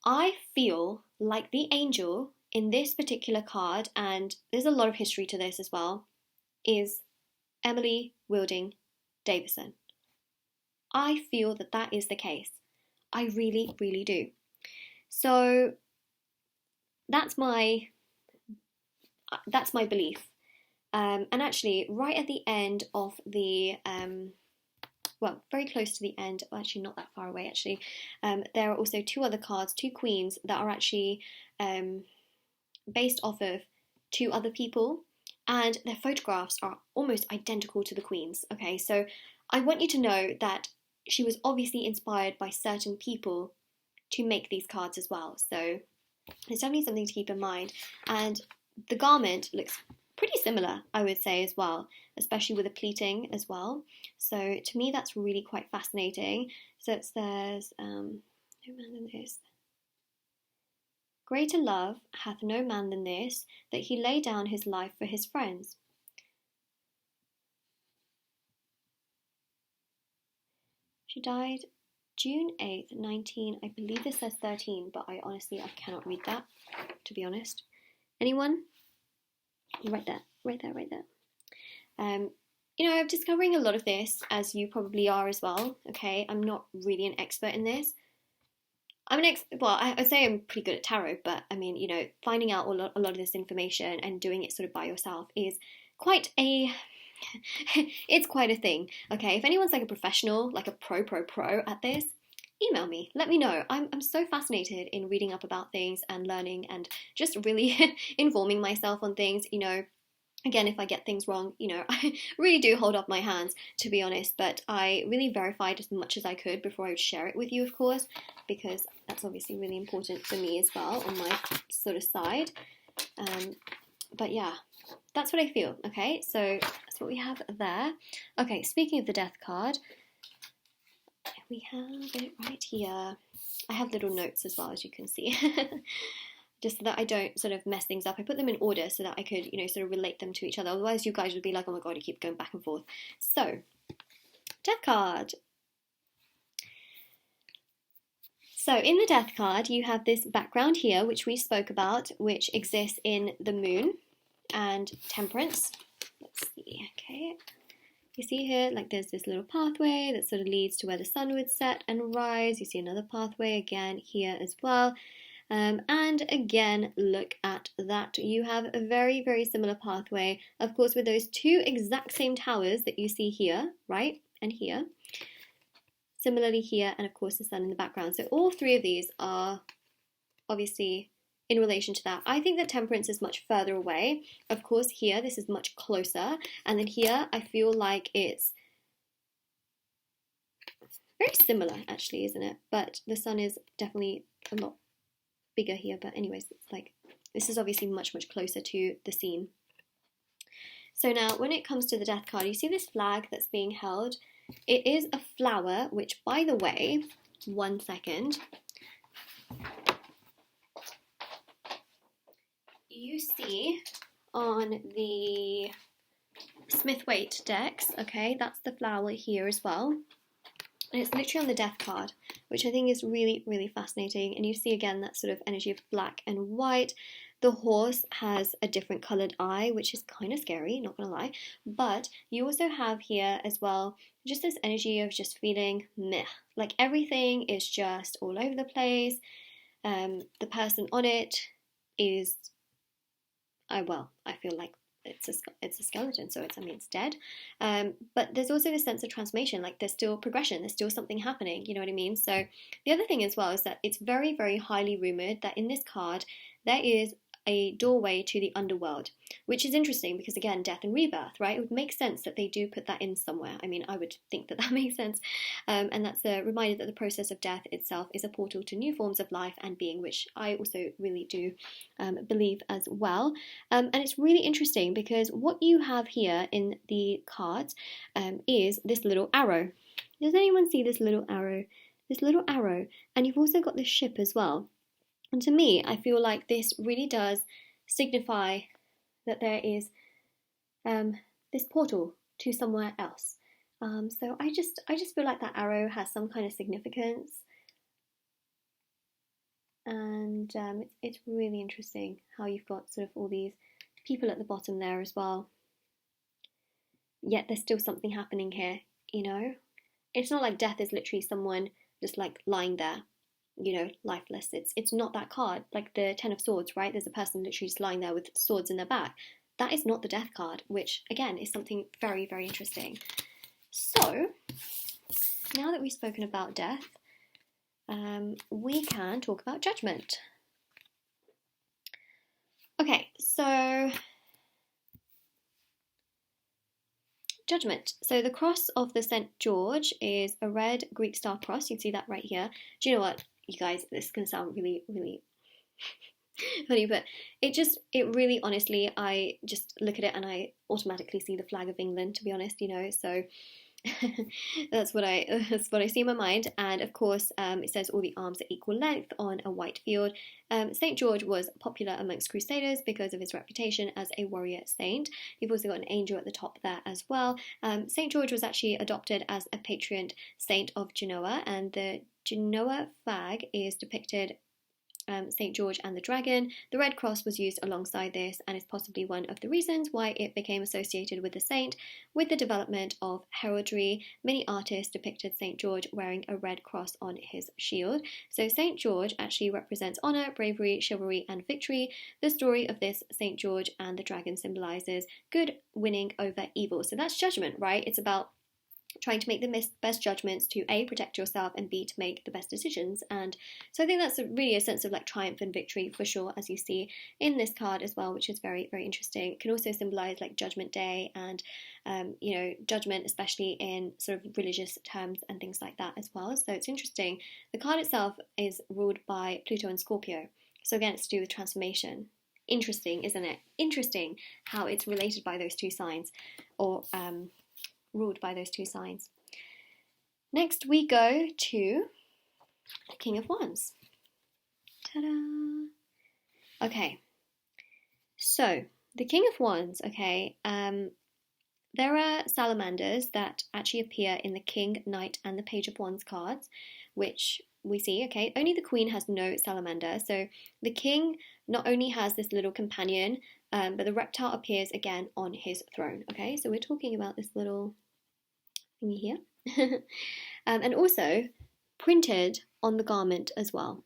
I feel like the angel in this particular card, and there's a lot of history to this as well, is Emily Wilding Davison. I feel that that is the case. I really, really do. So that's my belief. And actually, right at the end of the, well, very close to the end, actually not that far away, actually, there are also two other cards, two queens, that are actually based off of two other people, and their photographs are almost identical to the queens. Okay, so I want you to know that she was obviously inspired by certain people to make these cards as well. So it's definitely something to keep in mind. And the garment looks pretty similar, I would say, as well, especially with the pleating as well. So to me, that's really quite fascinating. So it says, no man than this. Greater love hath no man than this, that he lay down his life for his friends. She died June 8th, I believe this says 13, but I cannot read that, to be honest. Anyone? Right there. You know, I'm discovering a lot of this, as you probably are as well, okay? I'm not really an expert in this. I say I'm pretty good at tarot, but I mean, you know, finding out a lot of this information and doing it sort of by yourself is quite a... it's quite a thing, okay? If anyone's like a professional, like a pro at this, email me, let me know. I'm so fascinated in reading up about things and learning and just really informing myself on things, you know. Again, if I get things wrong, you know, I really do hold up my hands, to be honest, but I really verified as much as I could before I would share it with you, of course, because that's obviously really important for me as well on my sort of side. But yeah, that's what I feel, okay? So that's what we have there. Okay, speaking of the Death card, we have it right here. I have little notes as well, as you can see. Just so that I don't sort of mess things up. I put them in order so that I could, you know, sort of relate them to each other. Otherwise, you guys would be like, oh my god, I keep going back and forth. So, Death card. So, in the Death card, you have this background here, which we spoke about, which exists in the Moon and Temperance. Let's see, okay. You see here, like there's this little pathway that sort of leads to where the sun would set and rise. You see another pathway again here as well. And again, look at that. You have a very, very similar pathway, of course, with those two exact same towers that you see here, right? And here. Similarly here, and of course the sun in the background. So all three of these are obviously in relation to that. I think that Temperance is much further away. Of course, here, this is much closer. And then here, I feel like it's very similar, actually, isn't it? But the sun is definitely a lot bigger here, but anyways, it's like this is obviously much closer to the scene. So now when it comes to the Death card, you see this flag that's being held. It is a flower, which, by the way, one second, you see on the Smith-Waite decks, okay, that's the flower here as well. And it's literally on the Death card, which I think is really, really fascinating. And you see again that sort of energy of black and white. The horse has a different coloured eye, which is kind of scary, not gonna lie. But you also have here as well just this energy of just feeling meh. Like everything is just all over the place. The person on it is, I feel like it's a skeleton, so it's dead. But there's also this sense of transformation, like there's still progression, there's still something happening, you know what I mean? So the other thing as well is that it's very, very highly rumoured that in this card there is a doorway to the underworld, which is interesting because, again, death and rebirth, right? It would make sense that they do put that in somewhere. I mean, I would think that makes sense. And that's a reminder that the process of death itself is a portal to new forms of life and being, which I also really do believe as well. And it's really interesting because what you have here in the cards is this little arrow. Does anyone see this little arrow? This little arrow. And you've also got this ship as well. And to me, I feel like this really does signify that there is this portal to somewhere else. So I just feel like that arrow has some kind of significance, and it's really interesting how you've got sort of all these people at the bottom there as well. Yet there's still something happening here, you know. It's not like death is literally someone just like lying there, you know, lifeless. It's not that card, like the Ten of Swords, right? There's a person literally just lying there with swords in their back. That is not the Death card, which again is something very, very interesting. So now that we've spoken about death, we can talk about judgment. Okay, so judgment. So the cross of the St. George is a red Greek star cross. You can see that right here. Do you know what, you guys, this can sound really, really funny, but it really, honestly, I just look at it and I automatically see the flag of England, to be honest, you know, so that's what I see in my mind. And of course, it says all the arms are equal length on a white field. Saint George was popular amongst crusaders because of his reputation as a warrior saint. You've also got an angel at the top there as well. Saint George was actually adopted as a patron saint of Genoa, and the Genoa flag is depicted St. George and the Dragon. The Red Cross was used alongside this and is possibly one of the reasons why it became associated with the saint. With the development of heraldry, many artists depicted St. George wearing a red cross on his shield. So St. George actually represents honour, bravery, chivalry and victory. The story of this St. George and the Dragon symbolises good winning over evil. So that's judgment, right? It's about trying to make the best judgments to A, protect yourself, and B, to make the best decisions. And so I think that's really a sense of like triumph and victory for sure, as you see in this card as well, which is very, very interesting. It can also symbolize like Judgment Day and you know, judgment, especially in sort of religious terms and things like that as well. So it's interesting. The card itself is ruled by Pluto and Scorpio, so again, it's to do with transformation. Interesting, isn't it? Interesting how it's related by those two signs, or ruled by those two signs. Next we go to the King of Wands. Ta-da! Okay, so the King of Wands, okay, there are salamanders that actually appear in the King, Knight and the Page of Wands cards, which we see, okay, only the Queen has no salamander. So the King not only has this little companion, but the reptile appears again on his throne, okay? So we're talking about this little thingy here. And also printed on the garment as well.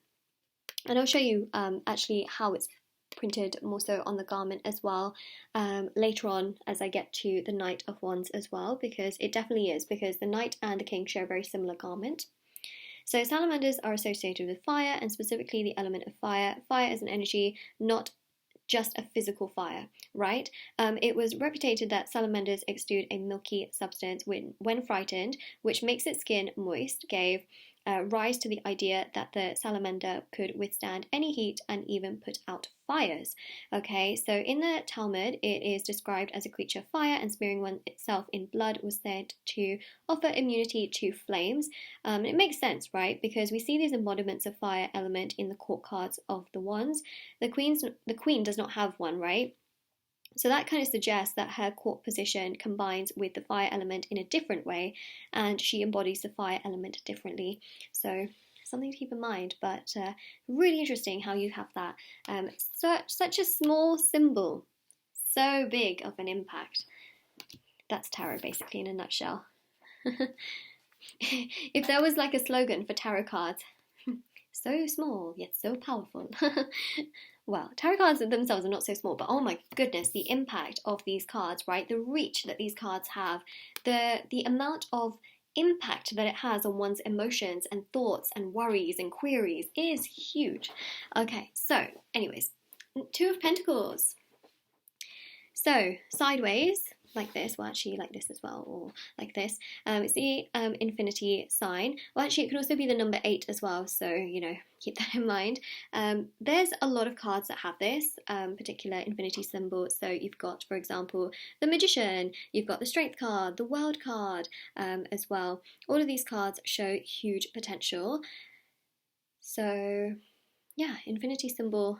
And I'll show you actually how it's printed more so on the garment as well later on as I get to the Knight of Wands as well, because it definitely is, because the Knight and the King share a very similar garment. So salamanders are associated with fire, and specifically the element of fire. Fire is an energy, not just a physical fire, right? It was reputed that salamanders exude a milky substance when frightened, which makes its skin moist, gave rise to the idea that the salamander could withstand any heat and even put out fires. Okay, so in the Talmud, it is described as a creature of fire, and smearing one itself in blood was said to offer immunity to flames. It makes sense, right? Because we see these embodiments of fire element in the court cards of the wands. The queen does not have one, right? So that kind of suggests that her court position combines with the fire element in a different way, and she embodies the fire element differently. So something to keep in mind, but really interesting how you have that. Such a small symbol, so big of an impact. That's tarot basically in a nutshell. If there was like a slogan for tarot cards, so small yet so powerful. Well, tarot cards themselves are not so small, but oh my goodness, the impact of these cards, right? The reach that these cards have, the amount of impact that it has on one's emotions and thoughts and worries and queries is huge. Okay, so anyways, Two of Pentacles. So sideways, like this, well actually like this as well, or like this, it's the infinity sign. Well actually it can also be the number 8 as well, so you know, keep that in mind. There's a lot of cards that have this particular infinity symbol. So you've got, for example, the Magician, you've got the Strength card, the World card as well. All of these cards show huge potential. So yeah, infinity symbol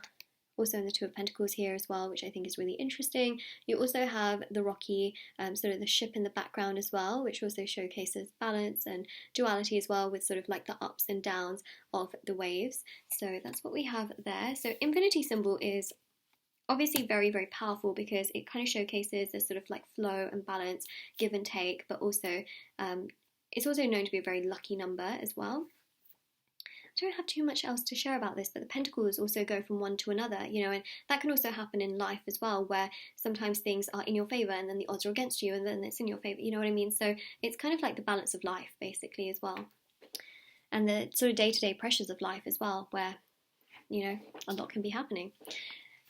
also in the Two of Pentacles here as well, which I think is really interesting. You also have the rocky, sort of the ship in the background as well, which also showcases balance and duality as well, with sort of like the ups and downs of the waves. So that's what we have there. So infinity symbol is obviously very, very powerful because it kind of showcases this sort of like flow and balance, give and take, but also it's also known to be a very lucky number as well. I don't have too much else to share about this, but the pentacles also go from one to another, you know, and that can also happen in life as well, where sometimes things are in your favour and then the odds are against you and then it's in your favour, you know what I mean? So it's kind of like the balance of life basically as well, and the sort of day-to-day pressures of life as well, where, you know, a lot can be happening.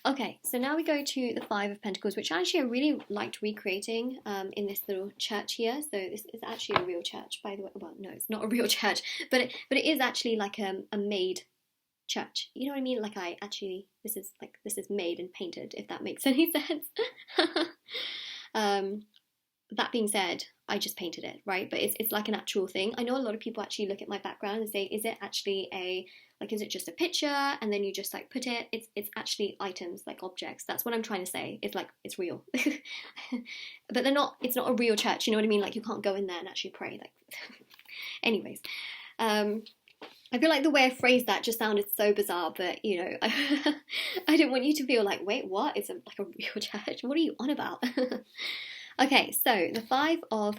Okay, so now we go to the Five of Pentacles, which actually I really liked recreating in this little church here. So this is actually a real church, by the way. Well, no, it's not a real church, but it is actually like a made church. You know what I mean? Like this is made and painted, if that makes any sense. That being said, I just painted it, right? But it's like an actual thing. I know a lot of people actually look at my background and say, is it actually is it just a picture and then you just like put it? It's actually items, like objects. That's what I'm trying to say. It's like, it's real. But it's not a real church, you know what I mean? Like you can't go in there and actually pray. Like, anyways. I feel like the way I phrased that just sounded so bizarre, but you know, I didn't want you to feel like, wait, what? It's like a real church? What are you on about? Okay, so the Five of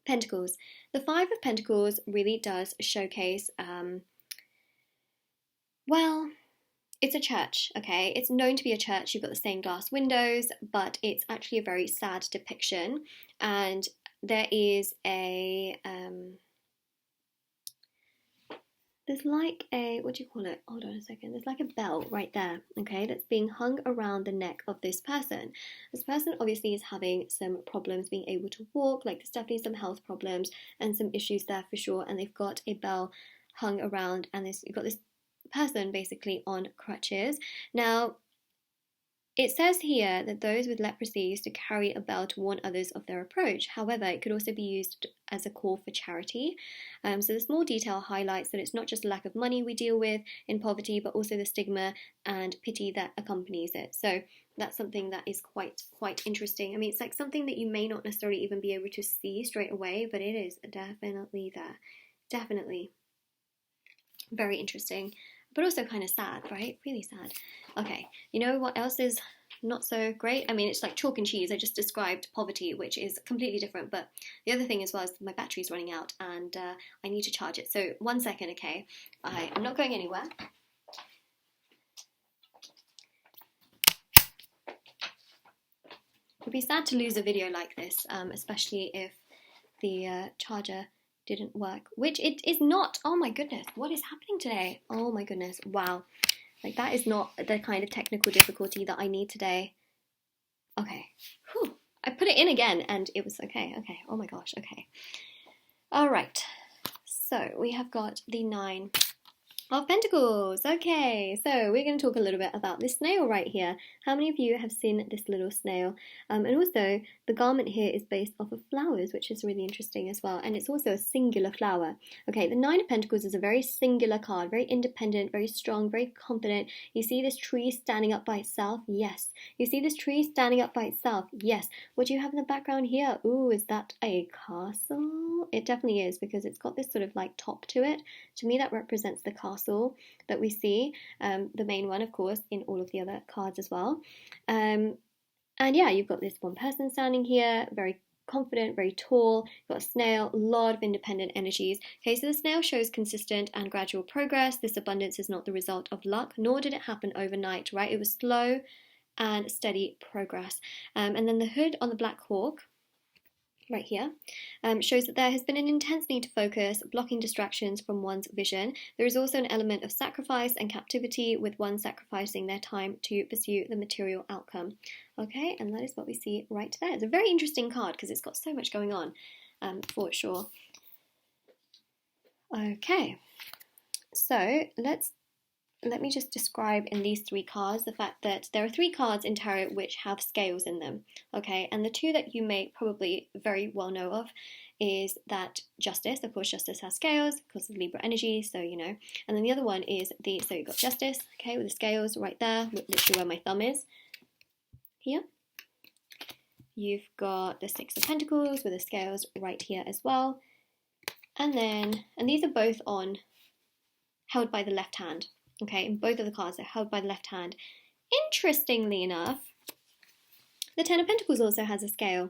Pentacles. The Five of Pentacles really does showcase, well, it's a church, okay? It's known to be a church. You've got the stained glass windows, but it's actually a very sad depiction. And there is there's like what do you call it? Hold on a second. There's like a bell right there, okay, that's being hung around the neck of this person. This person obviously is having some problems being able to walk, like there's definitely some health problems and some issues there for sure. And they've got a bell hung around, and you've got this person basically on crutches. Now, it says here that those with leprosy used to carry a bell to warn others of their approach. However, it could also be used as a call for charity. So the small detail highlights that it's not just lack of money we deal with in poverty, but also the stigma and pity that accompanies it. So that's something that is quite interesting. I mean, it's like something that you may not necessarily even be able to see straight away, but it is definitely there. Definitely. Very interesting. But also kind of sad, right? Really sad. Okay, you know what else is not so great? I mean, it's like chalk and cheese. I just described poverty, which is completely different. But the other thing as well is my battery's running out and I need to charge it. So 1 second, okay? I'm not going anywhere. It would be sad to lose a video like this, especially if the charger didn't work, which it is not. Oh my goodness, what is happening today? Oh my goodness, wow. Like that is not the kind of technical difficulty that I need today. Okay, whew. I put it in again and it was okay, oh my gosh, okay. All right, so we have got the Nine of Pentacles. Okay, so we're going to talk a little bit about this snail right here. How many of you have seen this little snail? And also, the garment here is based off of flowers, which is really interesting as well. And it's also a singular flower. Okay, the Nine of Pentacles is a very singular card, very independent, very strong, very confident. You see this tree standing up by itself? Yes. You see this tree standing up by itself? Yes. What do you have in the background here? Ooh, is that a castle? It definitely is, because it's got this sort of like top to it. To me, that represents the castle that we see, the main one, of course, in all of the other cards as well. And yeah, you've got this one person standing here, very confident, very tall. You've got a snail, a lot of independent energies. Okay, so the snail shows consistent and gradual progress. This abundance is not the result of luck, nor did it happen overnight, right? It was slow and steady progress. And then the hood on the black hawk, right here, shows that there has been an intense need to focus, blocking distractions from one's vision. There is also an element of sacrifice and captivity, with one sacrificing their time to pursue the material outcome. Okay, and that is what we see right there. It's a very interesting card because it's got so much going on, for sure. Okay, so let me just describe in these three cards the fact that there are three cards in tarot which have scales in them, okay? And the two that you may probably very well know of is that Justice. Of course, Justice has scales because of Libra energy, so you know. And then the other one is so you've got Justice, okay, with the scales right there, literally where my thumb is, here. You've got the Six of Pentacles with the scales right here as well. And these are both held by the left hand. Okay, and both of the cards are held by the left hand. Interestingly enough, the Ten of Pentacles also has a scale,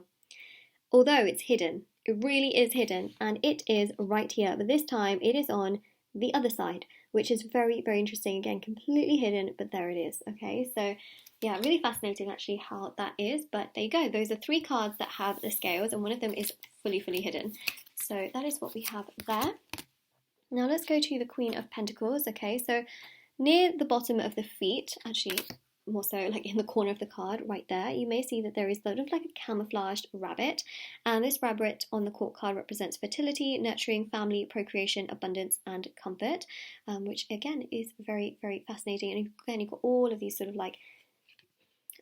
although it's hidden. It really is hidden, and it is right here, but this time it is on the other side, which is very, very interesting. Again, completely hidden, but there it is. Okay, so yeah, really fascinating actually how that is, but there you go. Those are three cards that have the scales, and one of them is fully hidden. So that is what we have there. Now let's go to the Queen of Pentacles. Okay, so near the bottom of the feet, actually, more so like in the corner of the card right there, you may see that there is sort of like a camouflaged rabbit, and this rabbit on the court card represents fertility, nurturing, family, procreation, abundance, and comfort, which again is very, very fascinating. And again, you've got all of these sort of like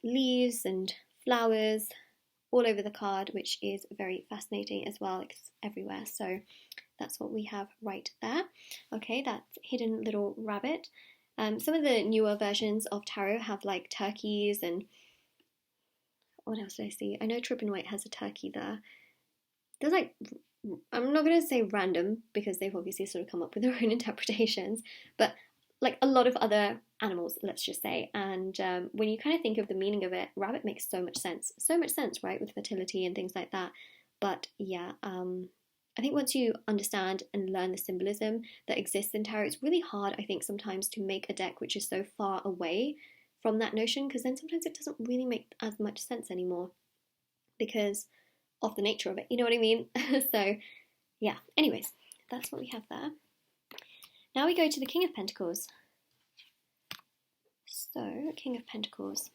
leaves and flowers all over the card, which is very fascinating as well. It's everywhere. So that's what we have right there. Okay, that's hidden little rabbit. Some of the newer versions of tarot have like turkeys, and what else did I see? I know Trip and White has a turkey there. There's like, I'm not going to say random because they've obviously sort of come up with their own interpretations, but like a lot of other animals, let's just say. And when you kind of think of the meaning of it, rabbit makes so much sense, right, with fertility and things like that. But yeah, I think once you understand and learn the symbolism that exists in tarot, it's really hard, I think, sometimes to make a deck which is so far away from that notion, because then sometimes it doesn't really make as much sense anymore because of the nature of it, you know what I mean? So yeah, anyways, that's what we have there. Now we go to the King of Pentacles. So, King of Pentacles.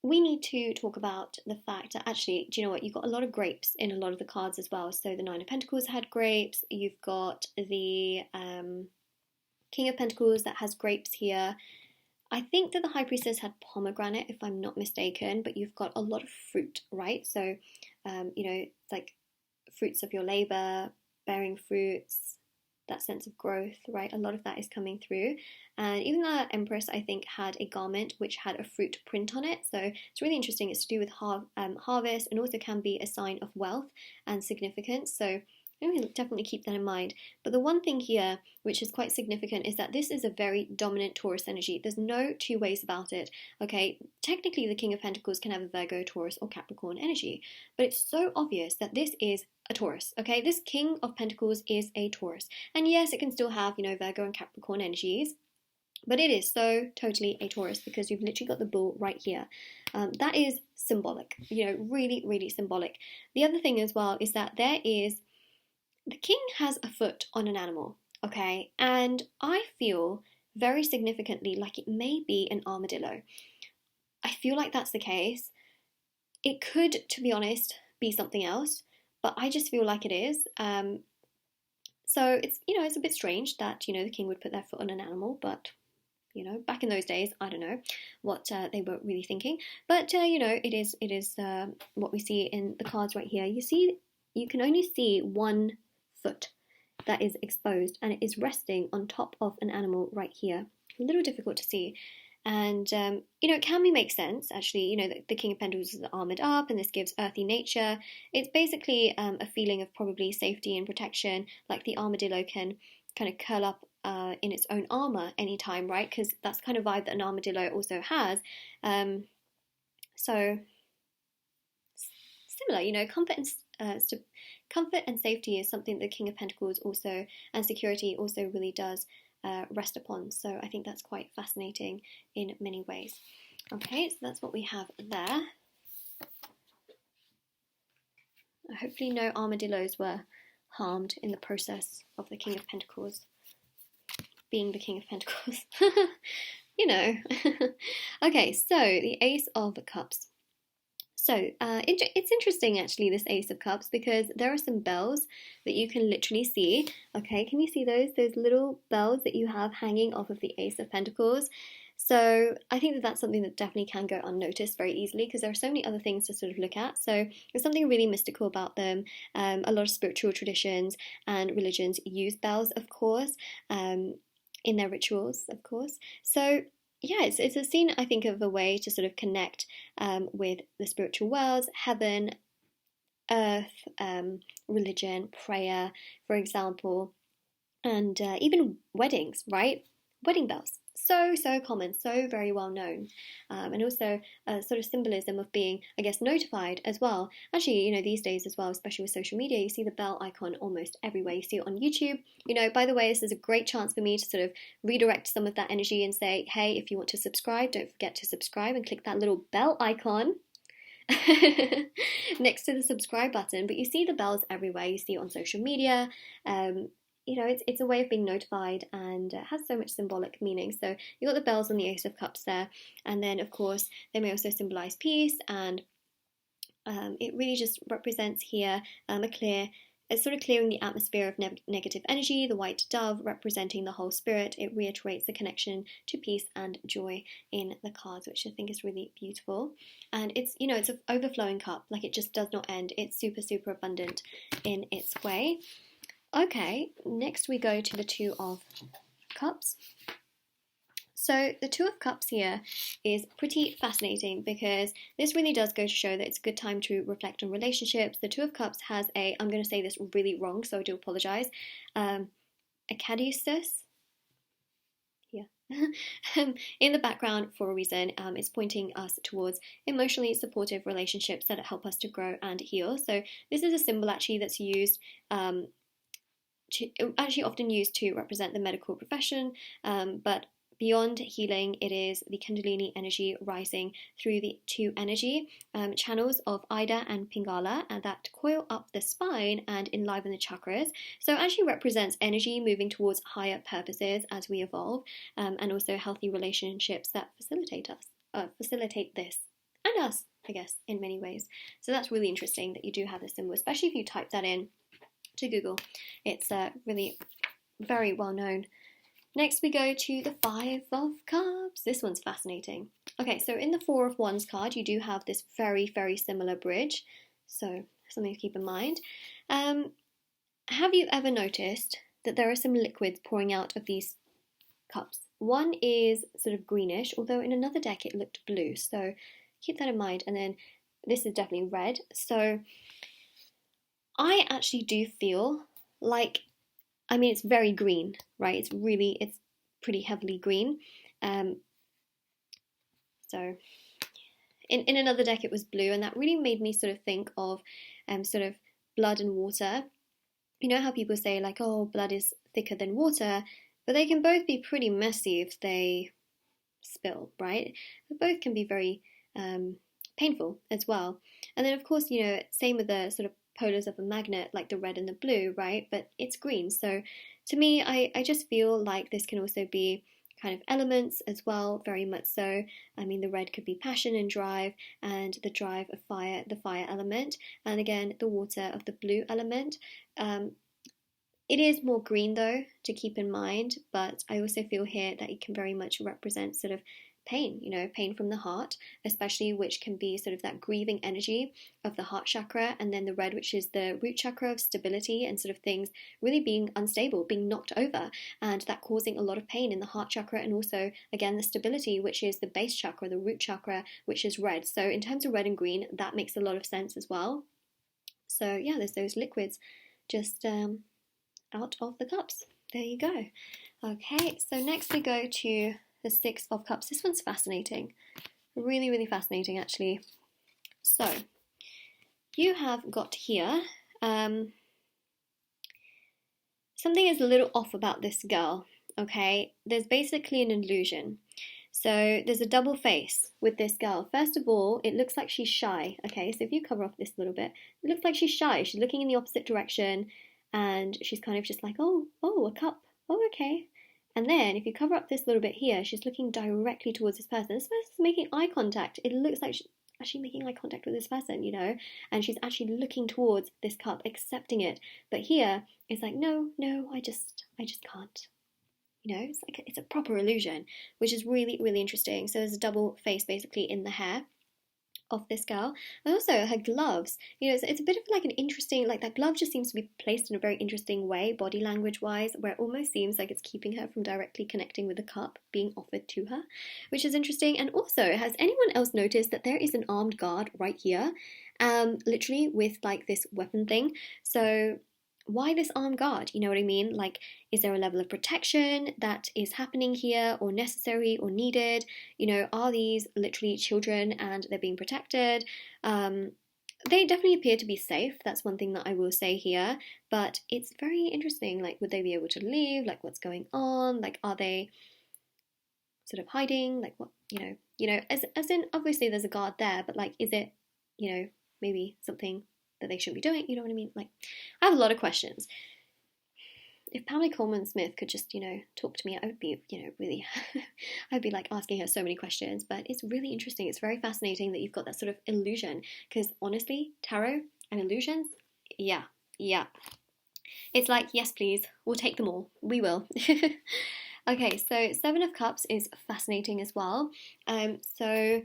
We need to talk about the fact that actually, do you know what, you've got a lot of grapes in a lot of the cards as well. So the Nine of Pentacles had grapes, you've got the King of Pentacles that has grapes here. I think that the High Priestess had pomegranate, if I'm not mistaken, but you've got a lot of fruit, right? So, you know, it's like fruits of your labor, bearing fruits, that sense of growth, right? A lot of that is coming through. And even the Empress, I think, had a garment which had a fruit print on it. So it's really interesting. It's to do with harvest, and also can be a sign of wealth and significance. So definitely keep that in mind. But the one thing here, which is quite significant, is that this is a very dominant Taurus energy. There's no two ways about it, okay? Technically, the King of Pentacles can have a Virgo, Taurus, or Capricorn energy, but it's so obvious that this is a Taurus, okay? This King of Pentacles is a Taurus. And yes, it can still have, you know, Virgo and Capricorn energies, but it is so totally a Taurus because you've literally got the bull right here. That is symbolic, you know, really, really symbolic. The other thing as well is that the king has a foot on an animal, okay? And I feel very significantly like it may be an armadillo. I feel like that's the case. It could, to be honest, be something else, but I just feel like it is. So it's, you know, it's a bit strange that, you know, the king would put their foot on an animal, but, you know, back in those days, I don't know what they were really thinking. But, you know, it is what we see in the cards right here. You can only see one foot that is exposed, and it is resting on top of an animal right here. A little difficult to see. And, you know, it can make sense, actually. You know, the King of Pentacles is armoured up, and this gives earthy nature. It's basically a feeling of probably safety and protection, like the armadillo can kind of curl up in its own armour anytime, right? Because that's the kind of vibe that an armadillo also has. So, similar, you know, comfort and safety is something the King of Pentacles also, and security also really does rest upon. So I think that's quite fascinating in many ways. Okay, so that's what we have there. Hopefully no armadillos were harmed in the process of the King of Pentacles being the King of Pentacles. You know. Okay, so the Ace of Cups. So it's interesting, actually, this Ace of Cups, because there are some bells that you can literally see. Okay, can you see those little bells that you have hanging off of the Ace of Pentacles? So I think that that's something that definitely can go unnoticed very easily, because there are so many other things to sort of look at. So there's something really mystical about them. A lot of spiritual traditions and religions use bells, of course, in their rituals, of course. So yeah, it's a scene, I think, of a way to sort of connect with the spiritual worlds, heaven, earth, religion, prayer, for example, and even weddings, right? Wedding bells. So common, so very well known. And also a sort of symbolism of being, I guess, notified as well. Actually, you know, these days as well, especially with social media, you see the bell icon almost everywhere. You see it on YouTube. You know, by the way, this is a great chance for me to sort of redirect some of that energy and say, hey, if you want to subscribe, don't forget to subscribe and click that little bell icon next to the subscribe button. But you see the bells everywhere. You see it on social media. you know, it's a way of being notified, and it has so much symbolic meaning. So you've got the bells and the Ace of Cups there, and then of course they may also symbolize peace, and it really just represents here it's sort of clearing the atmosphere of negative energy. The white dove representing the whole spirit. It reiterates the connection to peace and joy in the cards, which I think is really beautiful. And it's, you know, it's an overflowing cup, like it just does not end. It's super, super abundant in its way. Okay, next we go to the Two of Cups. So the Two of Cups here is pretty fascinating because this really does go to show that it's a good time to reflect on relationships. The Two of Cups has a, I'm going to say this really wrong, so I do apologise, Aquarius, yeah, in the background for a reason. It's pointing us towards emotionally supportive relationships that help us to grow and heal. So this is a symbol actually that's used actually often used to represent the medical profession, but beyond healing, it is the Kundalini energy rising through the two energy channels of Ida and Pingala, and that coil up the spine and enliven the chakras. So it actually represents energy moving towards higher purposes as we evolve, and also healthy relationships that facilitate this, and us, I guess, in many ways. So that's really interesting that you do have this symbol, especially if you type that in to Google. It's really very well known. Next we go to the Five of Cups. This one's fascinating. Okay, so in the Four of Wands card, you do have this very, very similar bridge. So something to keep in mind. Have you ever noticed that there are some liquids pouring out of these cups? One is sort of greenish, although in another deck it looked blue. So keep that in mind. And then this is definitely red. So I actually do feel like, I mean, it's very green, right? It's pretty heavily green. So in another deck it was blue, and that really made me sort of think of sort of blood and water. You know how people say like, oh, blood is thicker than water, but they can both be pretty messy if they spill, right? But both can be very painful as well. And then of course, you know, same with the sort of polars of a magnet, like the red and the blue, right? But it's green. So to me, I just feel like this can also be kind of elements as well, very much so. I mean, the red could be passion and drive, and the drive of fire, the fire element, and again, the water of the blue element. It is more green though, to keep in mind, but I also feel here that it can very much represent sort of pain, you know, pain from the heart, especially, which can be sort of that grieving energy of the heart chakra, and then the red, which is the root chakra of stability and sort of things really being unstable, being knocked over, and that causing a lot of pain in the heart chakra, and also again the stability, which is the base chakra, the root chakra, which is red. So in terms of red and green, that makes a lot of sense as well. So yeah, there's those liquids just out of the cups. There you go. Okay, so next we go to the Six of Cups. This one's fascinating. Really, really fascinating, actually. So, you have got here, something is a little off about this girl, okay? There's basically an illusion. So, there's a double face with this girl. First of all, it looks like she's shy, okay? So, if you cover off this little bit, it looks like she's shy. She's looking in the opposite direction, and she's kind of just like, oh, a cup. Oh, okay. And then if you cover up this little bit here, she's looking directly towards this person. This person's making eye contact. It looks like she's actually making eye contact with this person, you know, and she's actually looking towards this cup, accepting it. But here, it's like, no, I just can't. You know, it's like it's a proper illusion, which is really, really interesting. So there's a double face basically in the hair of this girl, and also her gloves, you know, it's a bit of like an interesting, like that glove just seems to be placed in a very interesting way, body language wise, where it almost seems like it's keeping her from directly connecting with the cup being offered to her, which is interesting. And also, has anyone else noticed that there is an armed guard right here, literally with like this weapon thing? So why this armed guard? You know what I mean? Like, is there a level of protection that is happening here, or necessary, or needed? You know, are these literally children and they're being protected? They definitely appear to be safe. That's one thing that I will say here. But it's very interesting. Like, would they be able to leave? Like, what's going on? Like, are they sort of hiding? Like, what? You know, as in obviously there's a guard there, but like, is it, you know, maybe something that they shouldn't be doing? You know what I mean? Like, I have a lot of questions. if Pamela Coleman-Smith could just, talk to me, I would be, really, I'd be like asking her so many questions. But it's really interesting. It's very fascinating that you've got that sort of illusion, because honestly, tarot and illusions, yeah. It's like, yes, please, we'll take them all. We will. Okay, so Seven of Cups is fascinating as well. So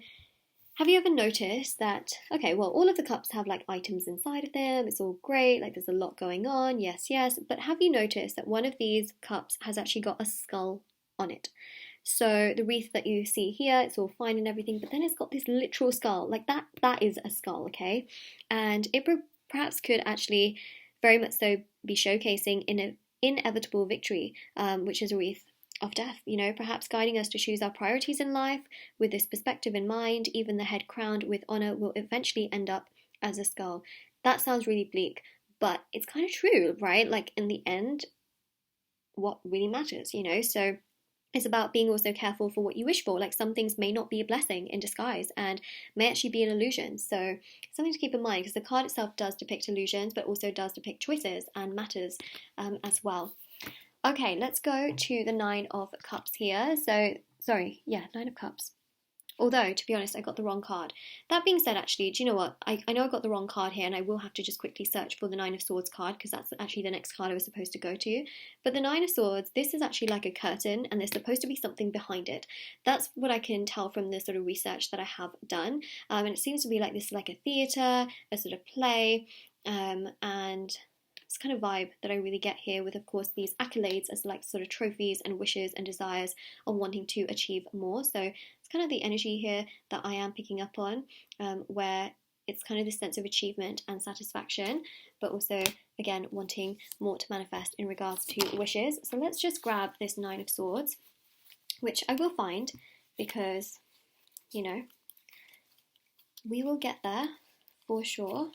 have you ever noticed that, okay, well, all of the cups have like items inside of them. It's all great, like there's a lot going on, yes. But have you noticed that one of these cups has actually got a skull on it? So the wreath that you see here, it's all fine and everything, but then it's got this literal skull, like that is a skull, okay? And it perhaps could actually very much so be showcasing in an inevitable victory, which is a wreath of death, perhaps guiding us to choose our priorities in life with this perspective in mind. Even the head crowned with honor will eventually end up as a skull. That sounds really bleak, but it's kind of true, right? Like in the end, what really matters, So it's about being also careful for what you wish for. Like some things may not be a blessing in disguise and may actually be an illusion. So something to keep in mind, because the card itself does depict illusions, but also does depict choices and matters as well. Okay, let's go to the Nine of Cups here. Nine of Cups. Although, to be honest, I got the wrong card. That being said, actually, do you know what? I know I got the wrong card here, and I will have to just quickly search for the Nine of Swords card, because that's actually the next card I was supposed to go to. But the Nine of Swords, this is actually like a curtain, and there's supposed to be something behind it. That's what I can tell from the sort of research that I have done. And it seems to be like this, like a theatre, a sort of play, and it's kind of vibe that I really get here, with of course these accolades as like sort of trophies and wishes and desires of wanting to achieve more. So it's kind of the energy here that I am picking up on, where it's kind of this sense of achievement and satisfaction, but also again wanting more to manifest in regards to wishes. So let's just grab this Nine of Swords, which I will find, because we will get there for sure.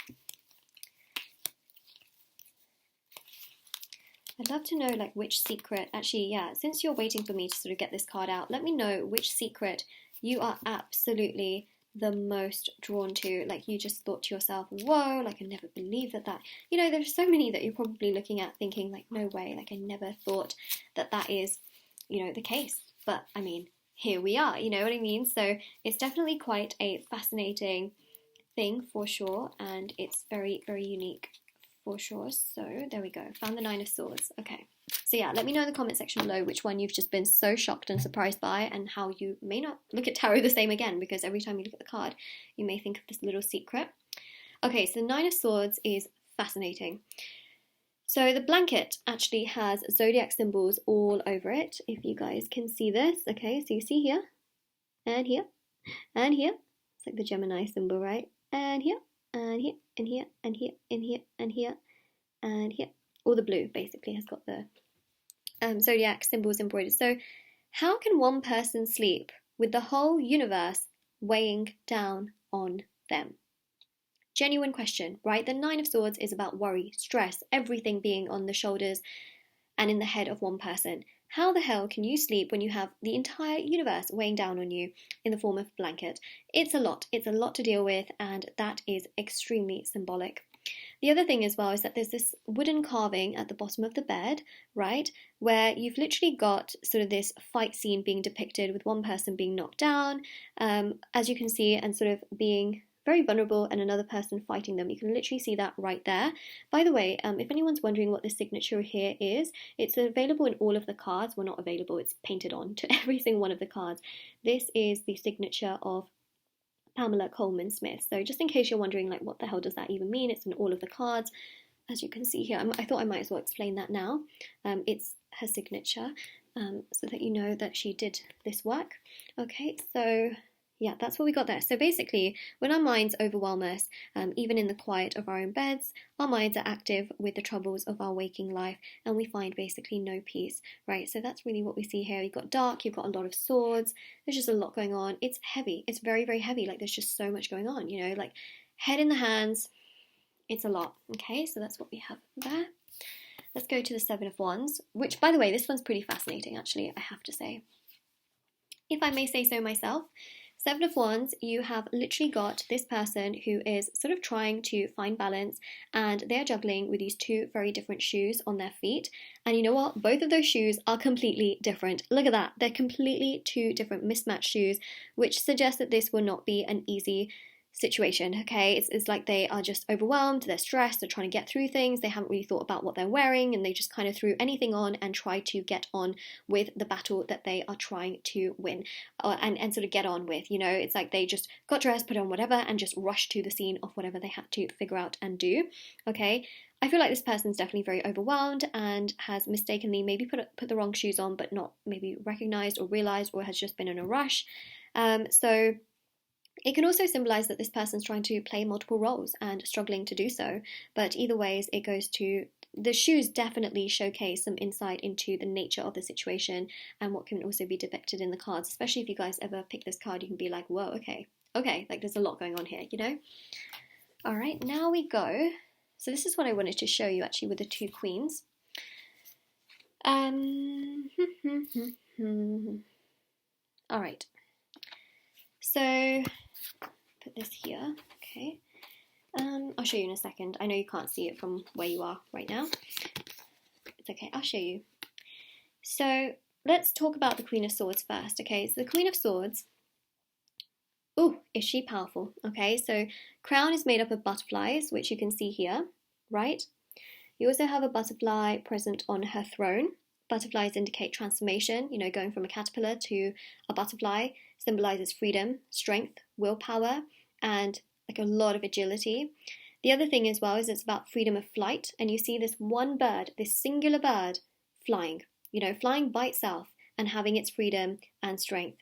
I'd love to know like which secret, actually, yeah, since you're waiting for me to sort of get this card out, let me know which secret you are absolutely the most drawn to. Like you just thought to yourself, whoa, like I never believed that. There's so many that you're probably looking at thinking like, no way, like I never thought that is, the case. But I mean, here we are, you know what I mean? So it's definitely quite a fascinating thing for sure, and it's very, very unique for sure. So there we go, found the Nine of Swords. Okay, so yeah, let me know in the comment section below which one you've just been so shocked and surprised by, and how you may not look at tarot the same again, because every time you look at the card you may think of this little secret. Okay, so the Nine of Swords is fascinating. So the blanket actually has zodiac symbols all over it, if you guys can see this. Okay, so you see here and here and here, it's like the Gemini symbol, right? And here and here and here and here and here and here and here. All the blue basically has got the zodiac symbols embroidered. So how can one person sleep with the whole universe weighing down on them? Genuine question, right? The Nine of Swords is about worry, stress, everything being on the shoulders and in the head of one person. How the hell can you sleep when you have the entire universe weighing down on you in the form of a blanket? It's a lot to deal with, and that is extremely symbolic. The other thing as well is that there's this wooden carving at the bottom of the bed, right, where you've literally got sort of this fight scene being depicted with one person being knocked down, as you can see, and sort of being very vulnerable, and another person fighting them. You can literally see that right there. By the way, if anyone's wondering what the signature here is, it's available in all of the cards. Well, not available, it's painted on to every single one of the cards. This is the signature of Pamela Coleman-Smith. So just in case you're wondering, like, what the hell does that even mean? It's in all of the cards, as you can see here. I thought I might as well explain that now. It's her signature, so that you know that she did this work. Okay, so yeah, that's what we got there. So basically, when our minds overwhelm us, even in the quiet of our own beds, our minds are active with the troubles of our waking life, and we find basically no peace, right? So that's really what we see here. You've got dark, you've got a lot of swords, there's just a lot going on. It's heavy, it's very, very heavy. Like there's just so much going on, like head in the hands, it's a lot. Okay, so that's what we have there. Let's go to the Seven of Wands, which, by the way, this one's pretty fascinating, actually, I have to say. If I may say so myself. Seven of Wands, you have literally got this person who is sort of trying to find balance, and they're juggling with these two very different shoes on their feet. And you know what? Both of those shoes are completely different. Look at that. They're completely two different mismatched shoes, which suggests that this will not be an easy situation, okay? It's like they are just overwhelmed, they're stressed, they're trying to get through things, they haven't really thought about what they're wearing, and they just kind of threw anything on and tried to get on with the battle that they are trying to win, and sort of get on with, you know? It's like they just got dressed, put on whatever, and just rushed to the scene of whatever they had to figure out and do, okay? I feel like this person's definitely very overwhelmed and has mistakenly maybe put the wrong shoes on, but not maybe recognized or realized, or has just been in a rush. So it can also symbolize that this person's trying to play multiple roles and struggling to do so. But either ways, it goes to the shoes definitely showcase some insight into the nature of the situation and what can also be depicted in the cards. Especially if you guys ever pick this card, you can be like, whoa, okay, like there's a lot going on here, you know? All right, now we go. So this is what I wanted to show you actually with the two queens. All right. So put this here, okay. I'll show you in a second. I know you can't see it from where you are right now. It's okay, I'll show you. So let's talk about the Queen of Swords first, okay? So the Queen of Swords, ooh, is she powerful? Okay, so crown is made up of butterflies, which you can see here, right? You also have a butterfly present on her throne. Butterflies indicate transformation, you know, going from a caterpillar to a butterfly symbolizes freedom, strength, willpower, and like a lot of agility. The other thing as well is it's about freedom of flight, and you see this one bird, this singular bird, flying, you know, flying by itself and having its freedom and strength.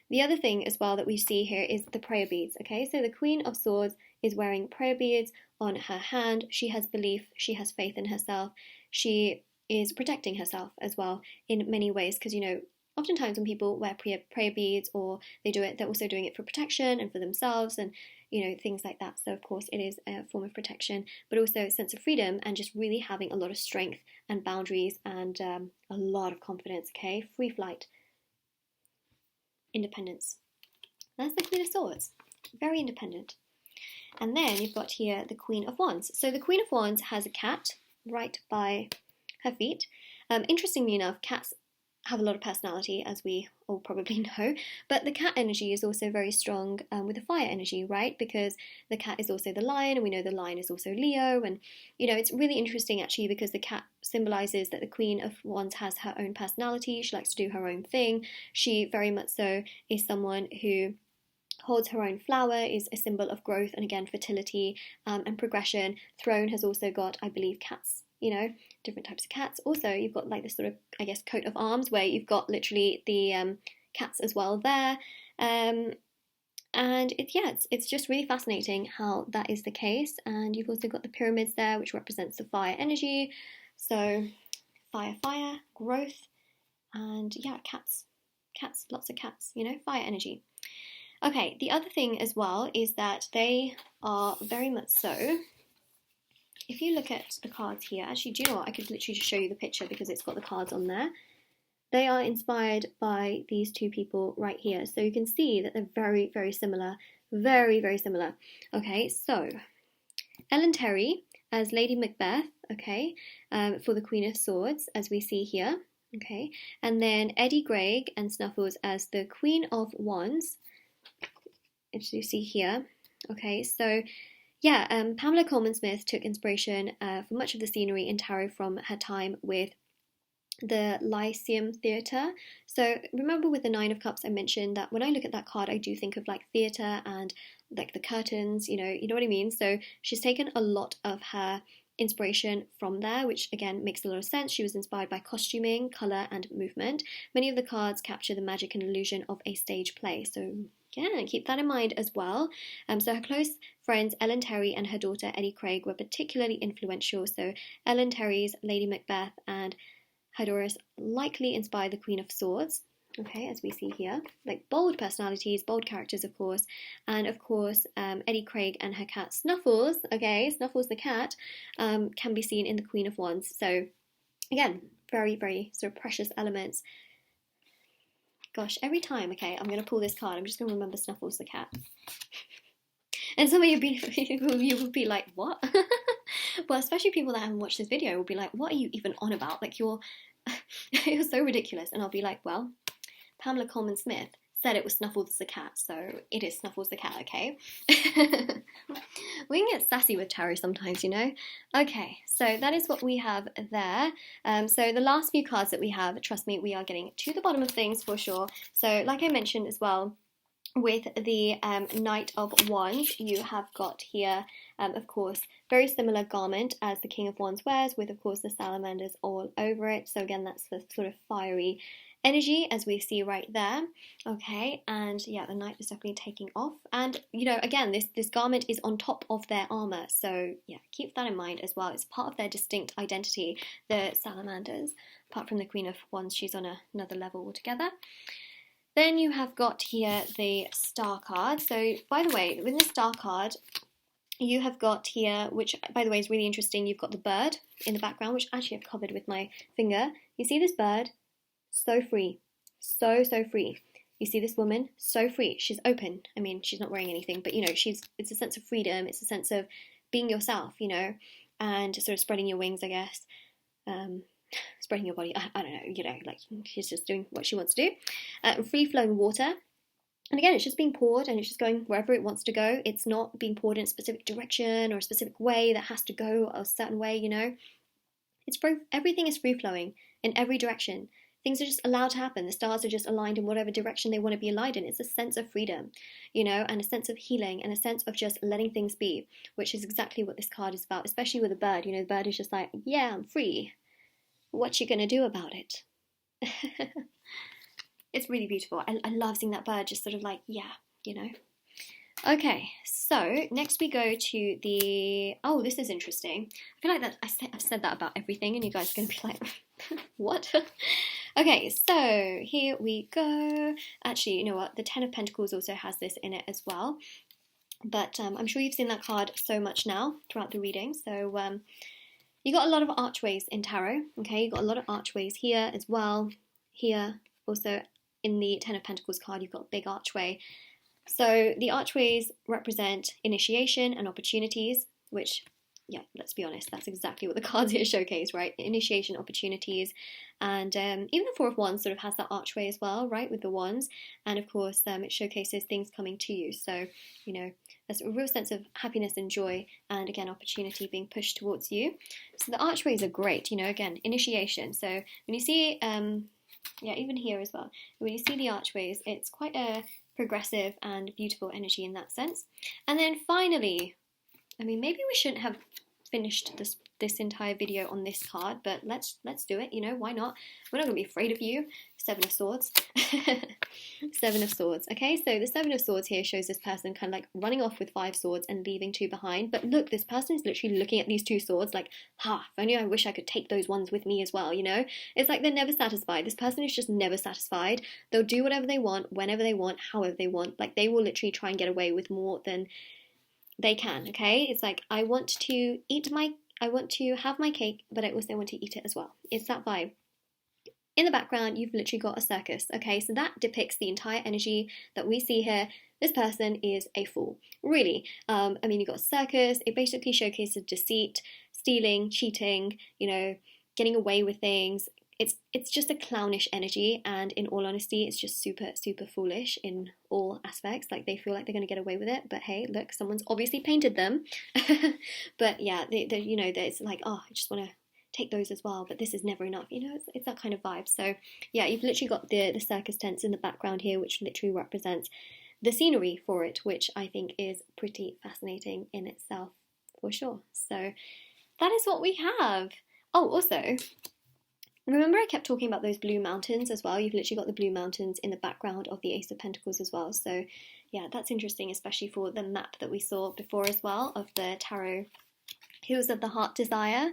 The other thing as well that we see here is the prayer beads, okay? So the Queen of Swords is wearing prayer beads on her hand. She has belief, she has faith in herself, she is protecting herself as well in many ways, because, you know, oftentimes when people wear prayer beads or they do it, they're also doing it for protection and for themselves and, you know, things like that. So of course it is a form of protection, but also a sense of freedom and just really having a lot of strength and boundaries and a lot of confidence, okay? Free flight. Independence. That's the Queen of Swords. Very independent. And then you've got here the Queen of Wands. So the Queen of Wands has a cat right by her feet. Interestingly enough, cats have a lot of personality, as we all probably know, but the cat energy is also very strong with the fire energy, right? Because the cat is also the lion, and we know the lion is also Leo, and you know, it's really interesting actually because the cat symbolizes that the Queen of Wands has her own personality. She likes to do her own thing. She very much so is someone who holds her own flower, is a symbol of growth and again fertility and progression. Throne has also got, I believe, cats, you know, different types of cats. Also, you've got like this sort of, I guess, coat of arms where you've got literally the cats as well there. And it's just really fascinating how that is the case. And you've also got the pyramids there, which represents the fire energy. So fire, growth, and yeah, cats, lots of cats, you know, fire energy. Okay, the other thing as well is that they are very much so, if you look at the cards here, actually, do you know what? I could literally just show you the picture because it's got the cards on there. They are inspired by these two people right here. So you can see that they're very, very similar. Very, very similar. Okay, so Ellen Terry as Lady Macbeth, okay, for the Queen of Swords, as we see here. Okay, and then Eddie Gregg and Snuffles as the Queen of Wands, as you see here. Okay, so yeah, Pamela Coleman-Smith took inspiration for much of the scenery in tarot from her time with the Lyceum Theatre. So remember with the Nine of Cups, I mentioned that when I look at that card, I do think of like theatre and like the curtains, you know what I mean? So she's taken a lot of her inspiration from there, which again makes a lot of sense. She was inspired by costuming, colour and movement. Many of the cards capture the magic and illusion of a stage play. So yeah, keep that in mind as well. So her close friends Ellen Terry and her daughter Eddie Craig were particularly influential. So Ellen Terry's Lady Macbeth and her Doris likely inspired the Queen of Swords. Okay, as we see here, like bold personalities, bold characters, of course, and of course Eddie Craig and her cat Snuffles. Okay, Snuffles the cat can be seen in the Queen of Wands. So again, very, very sort of precious elements Gosh, every time, okay, I'm going to pull this card, I'm just going to remember Snuffles the cat. And some of you will be like, what? Well, especially people that haven't watched this video will be like, what are you even on about? Like, you're so ridiculous. And I'll be like, well, Pamela Coleman Smith said it was Snuffles the cat, so it is Snuffles the cat, okay? We can get sassy with tarot sometimes, you know? Okay, so that is what we have there. So the last few cards that we have, trust me, we are getting to the bottom of things for sure. So like I mentioned as well, with the Knight of Wands, you have got here, of course, very similar garment as the King of Wands wears, with, of course, the salamanders all over it. So again, that's the sort of fiery energy as we see right there. Okay, and yeah, the Knight is definitely taking off. And, you know, again, this garment is on top of their armor. So yeah, keep that in mind as well. It's part of their distinct identity, the salamanders. Apart from the Queen of Wands, she's on another level altogether. Then you have got here the Star card. So, by the way, with the Star card, you have got here, which, by the way, is really interesting. You've got the bird in the background, which actually I've covered with my finger. You see this bird? So free. So free. You see this woman? So free. She's open. I mean, she's not wearing anything, but, you know, it's a sense of freedom. It's a sense of being yourself, you know, and sort of spreading your wings, I guess. Spreading your body, I don't know, you know, like she's just doing what she wants to do. Free-flowing water, and again, it's just being poured and it's just going wherever it wants to go. It's not being poured in a specific direction or a specific way that has to go a certain way, you know. Everything is free-flowing in every direction. Things are just allowed to happen. The stars are just aligned in whatever direction they want to be aligned in. It's a sense of freedom, you know, and a sense of healing and a sense of just letting things be, which is exactly what this card is about, especially with a bird. You know, the bird is just like, yeah, I'm free. What you gonna do about it? It's really beautiful. I love seeing that bird just sort of like, yeah, you know. Okay, so next we go to the, oh, this is interesting. I feel like that I've said that about everything and you guys are gonna be like, what? Okay, so here we go. Actually, you know what? The Ten of Pentacles also has this in it as well. But I'm sure you've seen that card so much now throughout the reading. So you got a lot of archways in tarot, okay? You got a lot of archways here as well. Here, also in the Ten of Pentacles card, you've got a big archway. So the archways represent initiation and opportunities, which, yeah, let's be honest, that's exactly what the cards here showcase, right? Initiation, opportunities, and even the Four of Wands sort of has that archway as well, right, with the wands. And of course, it showcases things coming to you. So, you know, there's a real sense of happiness and joy, and again, opportunity being pushed towards you. So the archways are great, you know, again, initiation. So when you see, yeah, even here as well, when you see the archways, it's quite a progressive and beautiful energy in that sense. And then finally, I mean, maybe we shouldn't have finished this entire video on this card, but let's do it, you know, why not? We're not going to be afraid of you. Seven of Swords. Seven of Swords. Okay, so the Seven of Swords here shows this person kind of like running off with 5 swords and leaving 2 behind. But look, this person is literally looking at these 2 swords like, if only I wish I could take those ones with me as well, you know? It's like they're never satisfied. This person is just never satisfied. They'll do whatever they want, whenever they want, however they want. Like, they will literally try and get away with more than they can, okay? It's like, I want to have my cake, but I also want to eat it as well. It's that vibe. In the background, you've literally got a circus, okay? So that depicts the entire energy that we see here. This person is a fool, really. I mean, you've got a circus. It basically showcases deceit, stealing, cheating, you know, getting away with things. It's just a clownish energy, and in all honesty, it's just super, super foolish in all aspects. Like, they feel like they're going to get away with it, but hey, look, someone's obviously painted them. But yeah, you know, it's like, I just want to take those as well, but this is never enough, you know, it's that kind of vibe. So yeah, you've literally got the circus tents in the background here, which literally represents the scenery for it, which I think is pretty fascinating in itself for sure. So that is what we have. Oh, also, remember I kept talking about those blue mountains as well? You've literally got the blue mountains in the background of the Ace of Pentacles as well. So yeah, that's interesting, especially for the map that we saw before as well of the tarot Hills of the Heart Desire.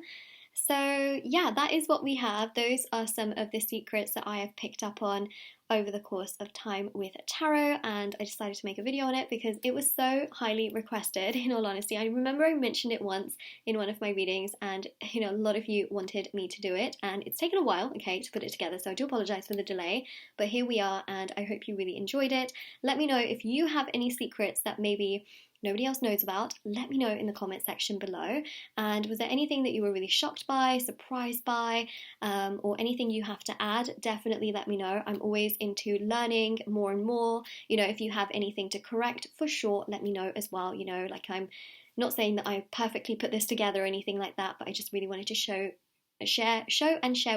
So yeah, that is what we have. Those are some of the secrets that I have picked up on over the course of time with tarot, and I decided to make a video on it because it was so highly requested, in all honesty. I remember I mentioned it once in one of my readings, and a lot of you wanted me to do it, and it's taken a while, okay, to put it together, so I do apologize for the delay, but here we are, and I hope you really enjoyed it. Let me know if you have any secrets that maybe nobody else knows about. Let me know in the comment section below. And was there anything that you were really shocked by, surprised by, or anything you have to add? Definitely let me know. I'm always into learning more and more. If you have anything to correct, for sure, let me know as well. Like, I'm not saying that I perfectly put this together or anything like that, but I just really wanted to share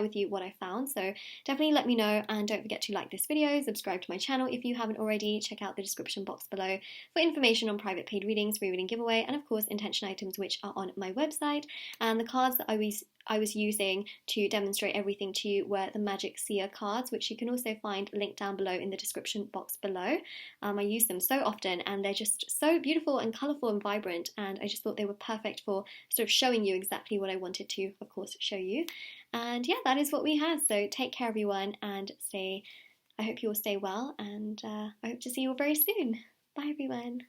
with you what I found. So definitely let me know, and don't forget to like this video, subscribe to my channel if you haven't already, check out the description box below for information on private paid readings, free reading giveaway, and of course intention items which are on my website. And the cards that I was using to demonstrate everything to you were the Magic Seer cards, which you can also find linked down below in the description box below. I use them so often, and they're just so beautiful and colourful and vibrant, and I just thought they were perfect for sort of showing you exactly what I wanted to, of course, show you. And yeah, that is what we have. So take care, everyone, and I hope you all stay well, and I hope to see you all very soon. Bye, everyone.